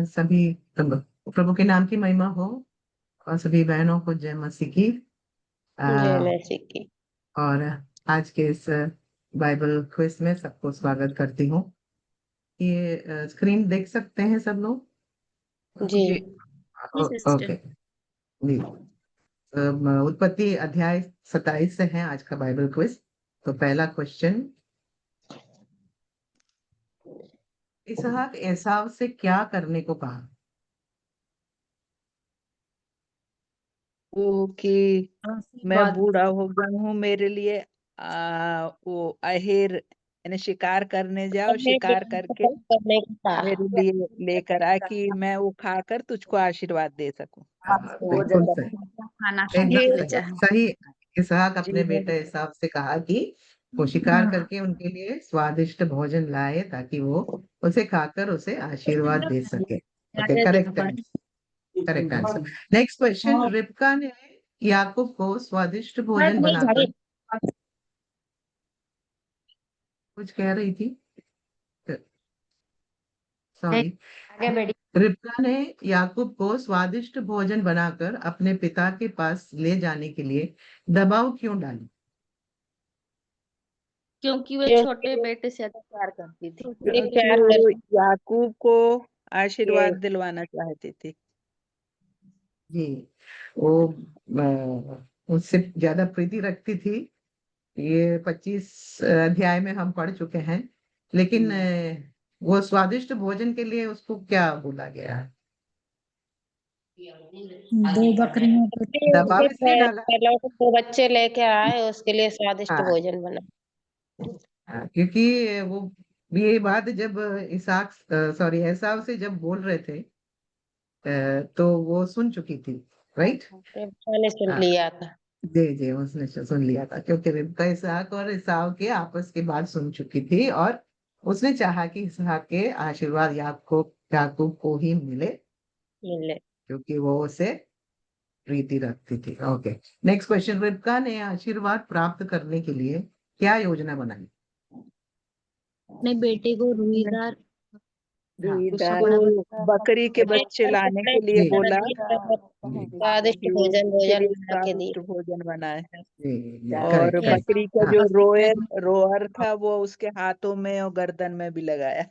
सभी प्रभु के नाम की महिमा हो और सभी बहनों को जय मसीह की। जय मसीह की। और आज के इस बाइबल क्विज में सबको स्वागत करती हूँ। ये स्क्रीन देख सकते हैं सब लोग? जी ओके जी। उत्पत्ति अध्याय 27 से है आज का बाइबल क्विज। तो पहला क्वेश्चन, इसहाक एसाव से क्या करने को कहा? वो कि मैं बूढ़ा हो गया हूँ, मेरे लिए वो अहेर यानी शिकार करने जाओ, शिकार करके मेरे लिए लेकर आ कि मैं वो खाकर तुझको आशीर्वाद दे सकूं। बिल्कुल सही, खाना एकदम सही। इसहाक अपने जी बेटे एसाव से कहा कि वो शिकार करके उनके लिए स्वादिष्ट भोजन लाए ताकि वो उसे खाकर उसे आशीर्वाद दे सके। Okay, correct answer. Next question, रिबका ने याकूब को स्वादिष्ट भोजन बनाकर, कुछ कह रही थी, सॉरी। आगे बढ़िए। रिबका ने याकूब को स्वादिष्ट भोजन बनाकर अपने पिता के पास ले जाने के लिए दबाव क्यों डाली? क्योंकि वे छोटे बेटे से अधिक प्यार करती थी। क्योंकि वो याकूब को आशीर्वाद दिलवाना चाहती थी। जी, वो उससे ज्यादा प्रीति रखती थी। ये 25 अध्याय में हम पढ़ चुके हैं, लेकिन वो स्वादिष्ट भोजन के लिए उसको क्या बोला गया है? 2 बकरियों को दबाव इसलिए डाला, 2 बच्चे लेके आए, उसके लिए स्वादिष्ट हाँ, भोजन बना। क्योंकि वो ये बात जब एसाव से जब बोल रहे थे तो वो सुन चुकी थी, राइट? रिबका ने सुन लिया था। जी, उसने सुन लिया था, क्योंकि रिबका इसहाक और एसाव के आपस की बात सुन चुकी थी और उसने चाहा कि इसहाक के आशीर्वाद याकूब को ही मिले, क्योंकि वो उसे प्रीति रखती थी। ओके, नेक्स्ट क्वेश्चन, रिबका ने आशीर्वाद प्राप्त करने के लिए क्या योजना बनाई? अपने बेटे को रुईदार तो बकरी के बच्चे लाने के लिए बोला, स्वादिष्ट भोजन बना के दिया। स्वादिष्ट भोजन बनाए। और करेक्ट, बकरी का जो रोअर था वो उसके हाथों में और गर्दन में भी लगाया।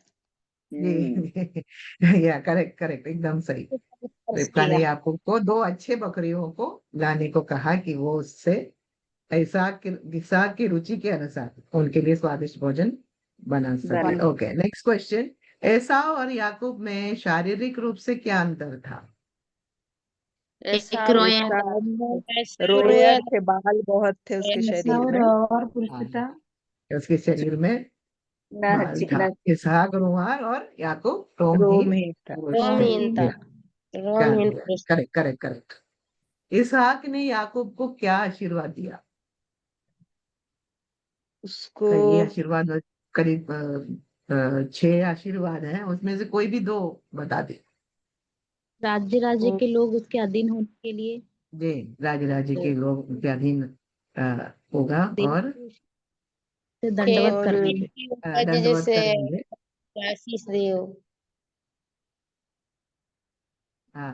या करेक्ट, एकदम सही। रिबका ने याकूब को 2 अच्छे बकरियों को लाने को कहा कि वो उससे इसहाक की रुचि के अनुसार उनके लिए स्वादिष्ट भोजन बना सके। ओके, नेक्स्ट क्वेश्चन, एसाव और याकूब में शारीरिक रूप से क्या अंतर था? ऐसा रोयर थे, बाल बहुत थे उसके शरीर में, और पुरुषता उसके शरीर में बाल था। इसहाक रोंवार और याकूब रोमहीन रोमहीन था। रोमहीन था। Correct correct correct. इसहाक ने याकूब को क्या आशीर्वाद दिया? उसको ये आशीर्वाद करीब 6 आशीर्वाद हैं, उसमें से कोई भी 2 बता दे। राज्य वो के लोग उसके अधीन होने के लिए जी, राज्य के लोग उनके अधीन होगा और से दंडवत और करेंगे। दंडवत करेंगे। आशीष देव, हाँ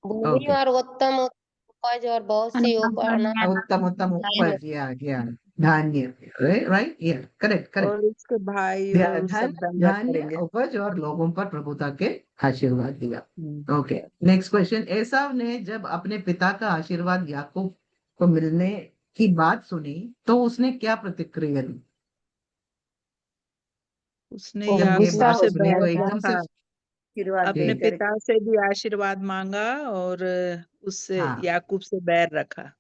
भूमि ओके। और उत्तम उपज और बहुत सी अनाज उत्तम उपज या धान्य, राइट या करेक्ट करेक्ट। और उसके भाई वो धन, सब दंडवत धान्य, करेंगे। उपज और लोगों पर प्रभुता के आशीर्वाद दिया। Okay, yes. Next question. एसाव ने जब अपने पिता का आशीर्वाद याकूब को मिलने की बात सुनी तो उसने क्या प्रतिक्रिया दी? उसने जब ये याकूब बात से सुनी वो बैर एकदम से रखा, अपने जी, पिता से भी आशीर्वाद मांगा और उससे हाँ याकूब से बैर रखा।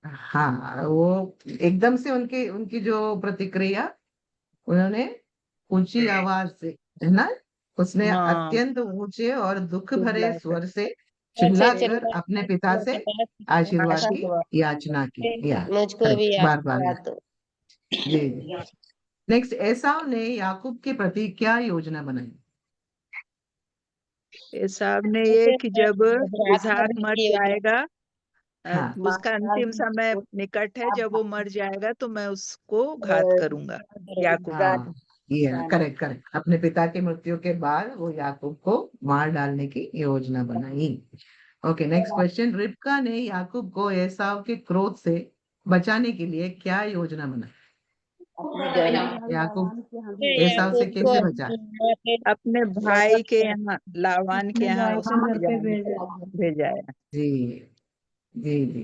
हाँ, वो एकदम से उनकी उनकी जो प्रतिक्रिया, उन्होंने ऊंची आवाज से, है ना, उसने हाँ, अत्यंत ऊंचे और दुख भरे चिल्लाकर स्वर से से चिल्लाकर चिल्ला अपने पिता से आशीर्वाद की आशीर्वाद याचना की। या मुझको भी करेक्ट, बार बार आशीर्वाद दो। जी। नेक्स्ट, एसाव ने याकूब के प्रति क्या योजना बनाई? एसाव ने ये कि जब गुजरात इसहाक करने मर की योजना। जाएगा, हाँ उसका अंतिम समय निकट है, जब वो मर जाएगा तो मैं उसको घात करूंगा, याकूब को। हाँ, ये करेक्ट करेक्ट। अपने पिता की मृत्यु के बाद वो याकूब को मार डालने की योजना बनाई। Okay, next question. रिबका ने याकूब को एसाव के क्रोध से बचाने के लिए क्या योजना बनाई? याकूब एसाव से याकूब को कैसे बचा? अपने भाई के यहाँ, लावान के यहाँ उसको भेजा है। जी जी जी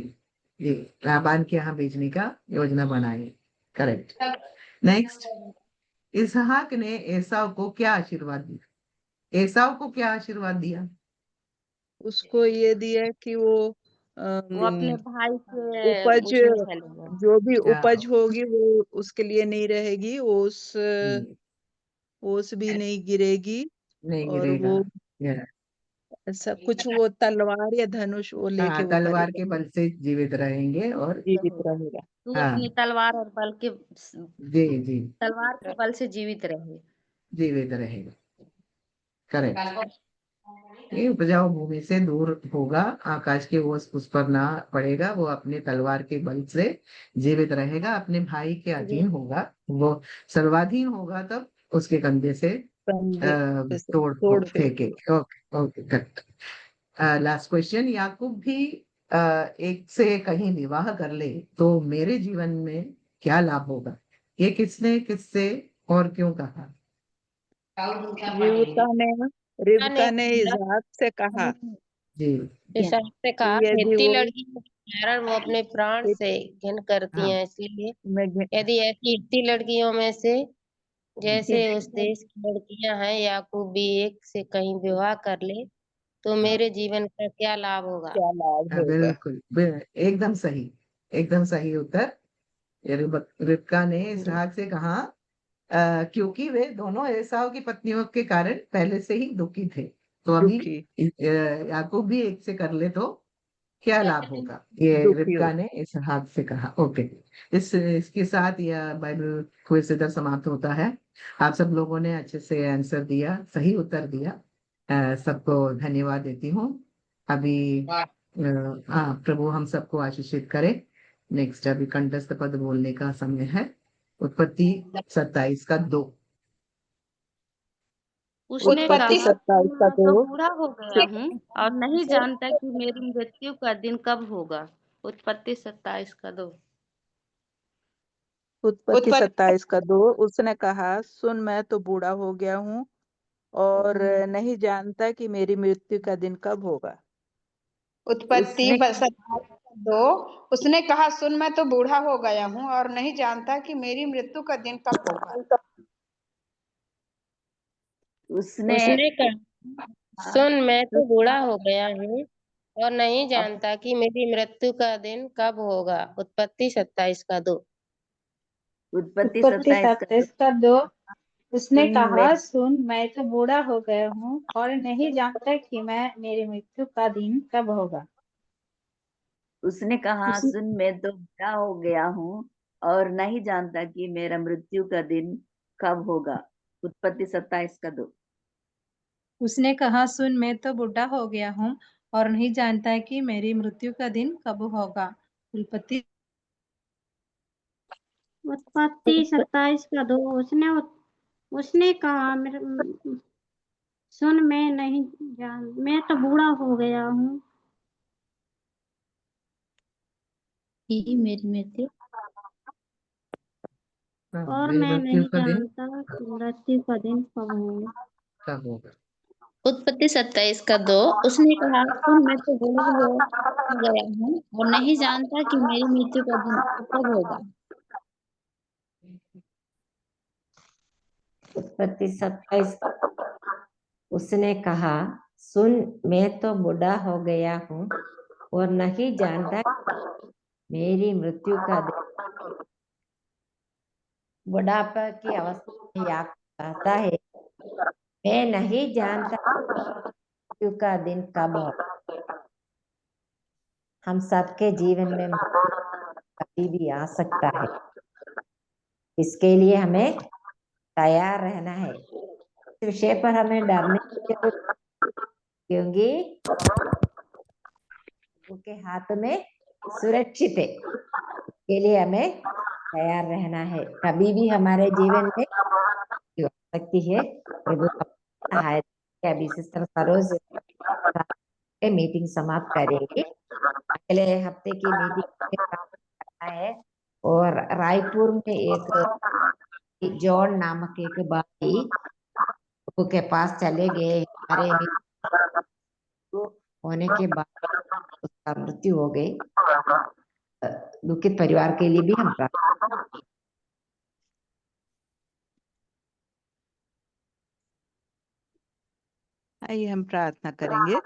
जी, लाबान के यहाँ भेजने का योजना बनाई। करेक्ट। नेक्स्ट, इसहाक ने एसाव को क्या आशीर्वाद दिया? एसाव को क्या आशीर्वाद दिया? उसको ये दिया कि वो वो अपने भाई से उपज, उसमें चलेगा। जो भी क्या? उपज होगी वो उसके लिए नहीं रहेगी, जी, ओस भी नहीं गिरेगी, नहीं और गिरेगा। वो या, सब कुछ, वो तलवार या धनुष वो लेके हाँ, वो तलवार करेगा, के बल से जीवित रहेंगे और जीवित रहेगा। तू हाँ अपनी तलवार और बल के जी जी, तलवार के बल से जीवित रहे। जीवित रहेगा। करेक्ट। ये उपजाऊ भूमि से दूर होगा, आकाश के ओस उस पर ना पड़ेगा, वो अपने तलवार के बल से जीवित रहेगा, अपने भाई के अधीन होगा, वो सर्वाधीन होगा, तब उसके कंधे से कंधे पे से तोड़ तोड़ फेंके। फेंकेगा। Okay okay, correct. Last question. याकूब भी एक से कहीं विवाह कर ले तो मेरे जीवन में क्या लाभ होगा? ये किसने, किससे और क्यों कहा? रिबका ने इसहाक से कहा जी इसहाक से कि कहा, यदि खेती वो लड़कियों के कारण वो अपने प्राण से घिन करती हाँ हैं, इसलिए मैं यदि ऐसी 80 लड़कियों में से जैसे घिन- उस देश की लड़कियां हैं, याकूब भी एक से कहीं विवाह कर ले तो मेरे जीवन का क्या लाभ होगा? क्या लाभ होगा। बिल्कुल एकदम सही, एकदम सही उत्तर। ये रिबका ने इसहाक से कहा क्योंकि वे दोनों एसाव की पत्नियों के कारण पहले से ही दुखी थे, तो अभी दुखी याकूब भी एक से कर ले तो क्या लाभ होगा, ये दुखी हो। रिबका ने इसहाक से कहा। ओके, इसके साथ यह बाइबल क्विज इधर समाप्त होता है। आप सब लोगों ने अच्छे से आंसर दिया, सही उत्तर दिया। सबको धन्यवाद देती हूँ। अभी प्रभु हम सबको आशीषित करे। नेक्स्ट, अभी कंठस्थ पद बोलने का समय है। उत्पत्ति 27:2। उसने उत्पत्ति कहा, 27 का मैं तो 2 बूढ़ा हो गया हूँ और नहीं जानता कि मेरी मृत्यु का दिन कब होगा। उत्पत्ति 27 का 2। उत्पत्ति उत्पत्ति 27 का 2। उसने कहा, सुन, मैं तो बूढ़ा हो गया हूँ और नहीं जानता कि मेरी मृत्यु का दिन कब होगा। उत्पत्ति उसने 27:2। उसने कहा, सुन, मैं तो बूढ़ा हो गया हूँ और नहीं जानता कि मेरी मृत्यु का दिन कब होगा। उसने उसने कहा, सुन, मैं तो बूढ़ा हो गया हूँ और नहीं जानता कि मेरी मृत्यु का दिन कब होगा। उत्पत्ति 27 का 2। उत्पत्ति 27 का 2। उसने सुन कहा, मैं सुन, मैं तो बूढ़ा हो गया हूँ और नहीं जानता कि मेरी मृत्यु का दिन कब होगा। उसने कहा, उस सुन मैं तो बूढ़ा हो गया हूँ और नहीं जानता कि मेरा मृत्यु का दिन कब होगा। उत्पत्ति 27:2। उसने कहा, सुन, मैं तो बूढ़ा हो गया हूँ और नहीं जानता कि मेरी मृत्यु का दिन कब होगा। उत्पत्ति उत्पत्ति 27:2। उसने कहा, सुन, मैं तो बूढ़ा हो गया हूँ कि मेरी मृत्यु और मेरी मैं मृत्यु नहीं का दिन जानता कि मृत्यु का दिन कब होगा। कब होगा। उत्पत्ति 27:2। उसने कहा, सुन, मैं तो बूढ़ा हो गया हूँ और नहीं जानता कि मेरी मृत्यु का दिन कब होगा। उत्पत्ति 27। उसने कहा, सुन, मैं तो बूढ़ा हो गया हूँ और नहीं जानता मेरी मृत्यु का दिन। बुढ़ापा की अवस्था में याकूब कहता है, मैं नहीं जानता मृत्यु का दिन कब होगा। हम सबके जीवन में मृत्यु कभी भी आ सकता है। इसके लिए हमें तैयार रहना है। इस विषय पर हमें डरने की जरूरत नहीं, क्योंकि प्रभु के हाथ में सुरक्षित है। इसके लिए हमें तैयार रहना है। कभी भी हमारे जीवन में हो सकती है। प्रभु सहायता के अभी सिस्टर सरोज मीटिंग समाप्त करेंगे। अगले हफ्ते की मीटिंग करना है और रायपुर में एक जॉन नामक एक भाई प्रभु के पास चले गए। हमारे मृत्यु होने के बाद उसका मृत्यु हो गई। दुखित परिवार के लिए भी हम प्रार्थना। आइए हम प्रार्थना करेंगे।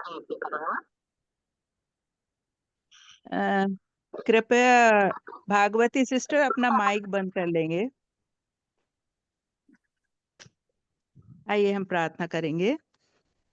कृपया भागवती सिस्टर अपना माइक बंद कर लेंगे। आइए हम प्रार्थना करेंगे।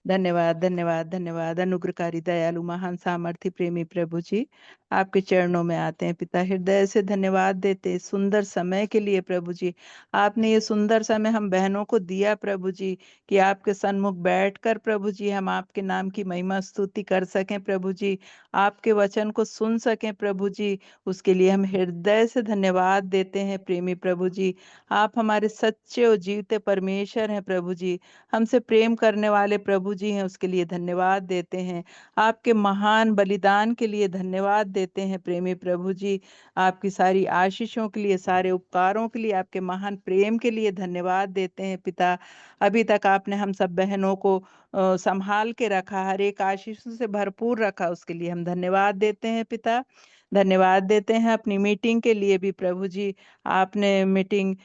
धन्यवाद धन्यवाद धन्यवाद। अनुग्रहकारी दयालु महान सामर्थ्य प्रेमी प्रभु जी, आपके चरणों में आते हैं पिता। हृदय से धन्यवाद देते हैं सुंदर समय के लिए प्रभु जी। आपने ये सुंदर समय हम बहनों को दिया प्रभु जी, कि आपके सन्मुख बैठकर प्रभु जी हम आपके नाम की महिमा स्तुति कर सकें प्रभु जी, आपके वचन को सुन सकें प्रभु जी। उसके लिए हम हृदय से धन्यवाद देते हैं प्रेमी प्रभु जी। आप हमारे सच्चे और जीवते परमेश्वर हैं प्रभु जी, हमसे प्रेम करने वाले प्रभु जी हैं, उसके लिए धन्यवाद देते हैं। आपके महान बलिदान के लिए धन्यवाद देते हैं प्रेमी प्रभु जी। आपकी सारी आशीषों के लिए, सारे उपकारों के लिए, आपके महान प्रेम के लिए धन्यवाद देते हैं पिता। अभी तक आपने हम सब बहनों को संभाल के रखा, हर एक आशीषों से भरपूर रखा, उसके लिए हम धन्यवाद देते हैं पिता। धन्यवाद देते हैं अपनी मीटिंग के लिए भी प्रभु जी। आपने मीटिंग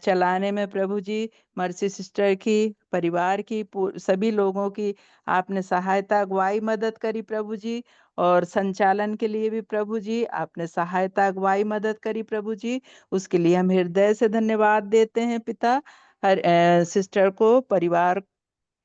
चलाने में प्रभु जी मर्सी सिस्टर की, परिवार की, सभी लोगों की आपने सहायता, अगुवाई, मदद करी प्रभु जी। और संचालन के लिए भी प्रभु जी आपने सहायता, अगुवाई, मदद करी प्रभु जी। उसके लिए हम हृदय से धन्यवाद देते हैं पिता। हर सिस्टर को, परिवार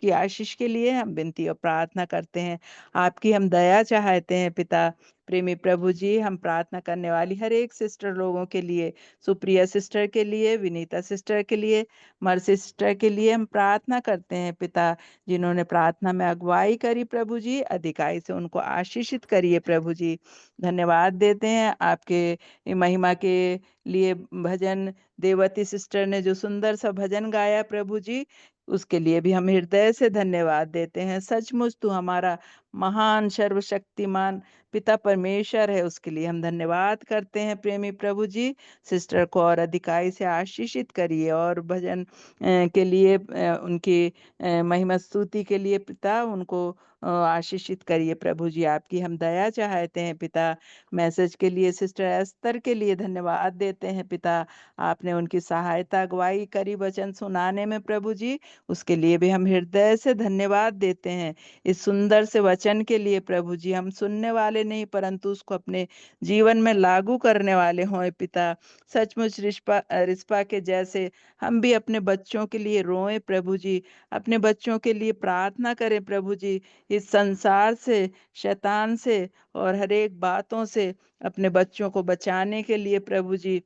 की आशीष के लिए हम विनती और प्रार्थना करते हैं। आपकी हम दया चाहते हैं पिता। प्रेमी प्रभु जी, हम प्रार्थना करने वाली हर एक सिस्टर लोगों के लिए, सुप्रिया सिस्टर के लिए, विनीता सिस्टर के लिए, मर्सी सिस्टर के लिए हम प्रार्थना करते हैं पिता, जिन्होंने प्रार्थना में अगुवाई करी प्रभु जी, अधिकाई से उनको आशीषित करिए प्रभु जी। धन्यवाद देते हैं आपके महिमा के लिए। भजन देवती सिस्टर ने जो सुंदर सा भजन गाया प्रभु जी, उसके लिए भी हम हृदय से धन्यवाद देते हैं। सचमुच तू हमारा महान सर्वशक्तिमान पिता परमेश्वर है, उसके लिए हम धन्यवाद करते हैं प्रेमी प्रभु जी। सिस्टर को और अधिकाई से आशीषित करिए, और भजन के लिए उनकी महिमा स्तुति के लिए पिता उनको आशीषित करिए प्रभु जी। आपकी हम दया चाहते हैं पिता। मैसेज के लिए सिस्टर एस्तर के लिए धन्यवाद देते हैं पिता। आपने उनकी सहायता, अगुवाई करी वचन सुनाने में प्रभु जी, उसके लिए भी हम हृदय से धन्यवाद देते हैं। इस सुंदर से वचन वचन के लिए प्रभु जी। हम सुनने वाले नहीं परंतु उसको अपने जीवन में लागू करने वाले हों पिता। सचमुच रिस्पा के जैसे हम भी अपने बच्चों के लिए रोएं प्रभु जी, अपने बच्चों के लिए प्रार्थना करें प्रभु जी। इस संसार से, शैतान से और हर एक बातों से अपने बच्चों को बचाने के लिए प्रभु जी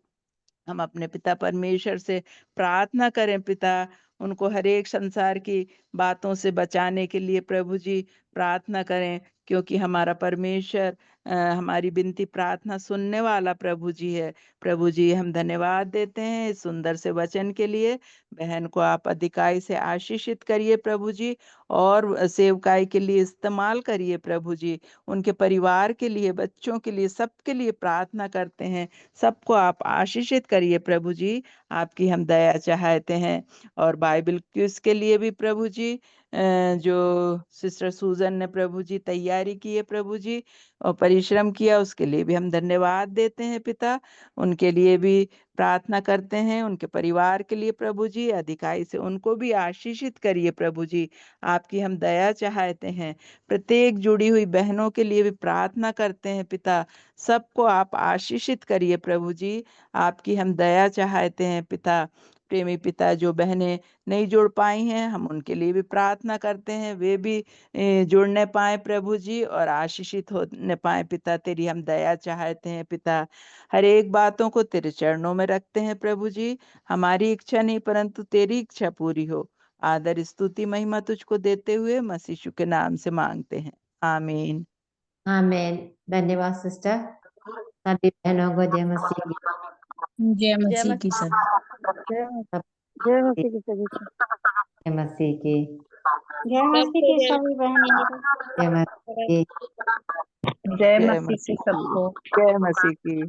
हम अपने पिता परमेश्वर से प्रार्थना करें पिता। उनको हर एक संसार की बातों से बचाने के लिए प्रभु जी प्रार्थना करें, क्योंकि हमारा परमेश्वर हमारी विनती प्रार्थना सुनने वाला प्रभु जी है। प्रभु जी हम धन्यवाद देते हैं इस सुंदर से वचन के लिए। बहन को आप अधिकाई से आशीषित करिए प्रभु जी, और सेवकाई के लिए इस्तेमाल करिए प्रभु जी। उनके परिवार के लिए, बच्चों के लिए, सबके लिए प्रार्थना करते हैं। सबको आप आशीषित करिए प्रभु जी, आपकी हम दया चाहते हैं। और बाइबल क्विज के लिए भी प्रभु जी जो सिस्टर सूजन ने प्रभु जी तैयारी की है प्रभु जी और परिश्रम किया, उसके लिए भी हम धन्यवाद देते हैं पिता। उनके लिए भी प्रार्थना करते हैं, उनके परिवार के लिए प्रभु जी। अधिकाई से उनको भी आशीषित करिए प्रभु जी, आपकी हम दया चाहते हैं। प्रत्येक जुड़ी हुई बहनों के लिए भी प्रार्थना करते हैं पिता। सबको आप आशीषित करिए प्रभु जी, आपकी हम दया चाहते हैं पिता। प्रेमी पिता जो बहनें नहीं जुड़ पाई हैं, हम उनके लिए भी प्रार्थना करते हैं, वे भी जुड़ने पाए प्रभु जी और आशीषित होने पाए पिता। तेरी हम दया चाहते हैं पिता। हर एक बातों को तेरे चरणों में रखते हैं प्रभु जी। हमारी इच्छा नहीं परंतु तेरी इच्छा पूरी हो। आदर स्तुति महिमा तुझको देते हुए मसीह यीशु के नाम से मांगते हैं, आमीन। आमेन। धन्यवाद सिस्टर। सभी बहनों को जय मसीह। जय मसीह की सब। जय मसीह की सभी को। जय मसीह की। जय मसीह की सभी बहनें। जय मसीह की। जय जय मसीह की मसीह की, सबको। जय मसीह की।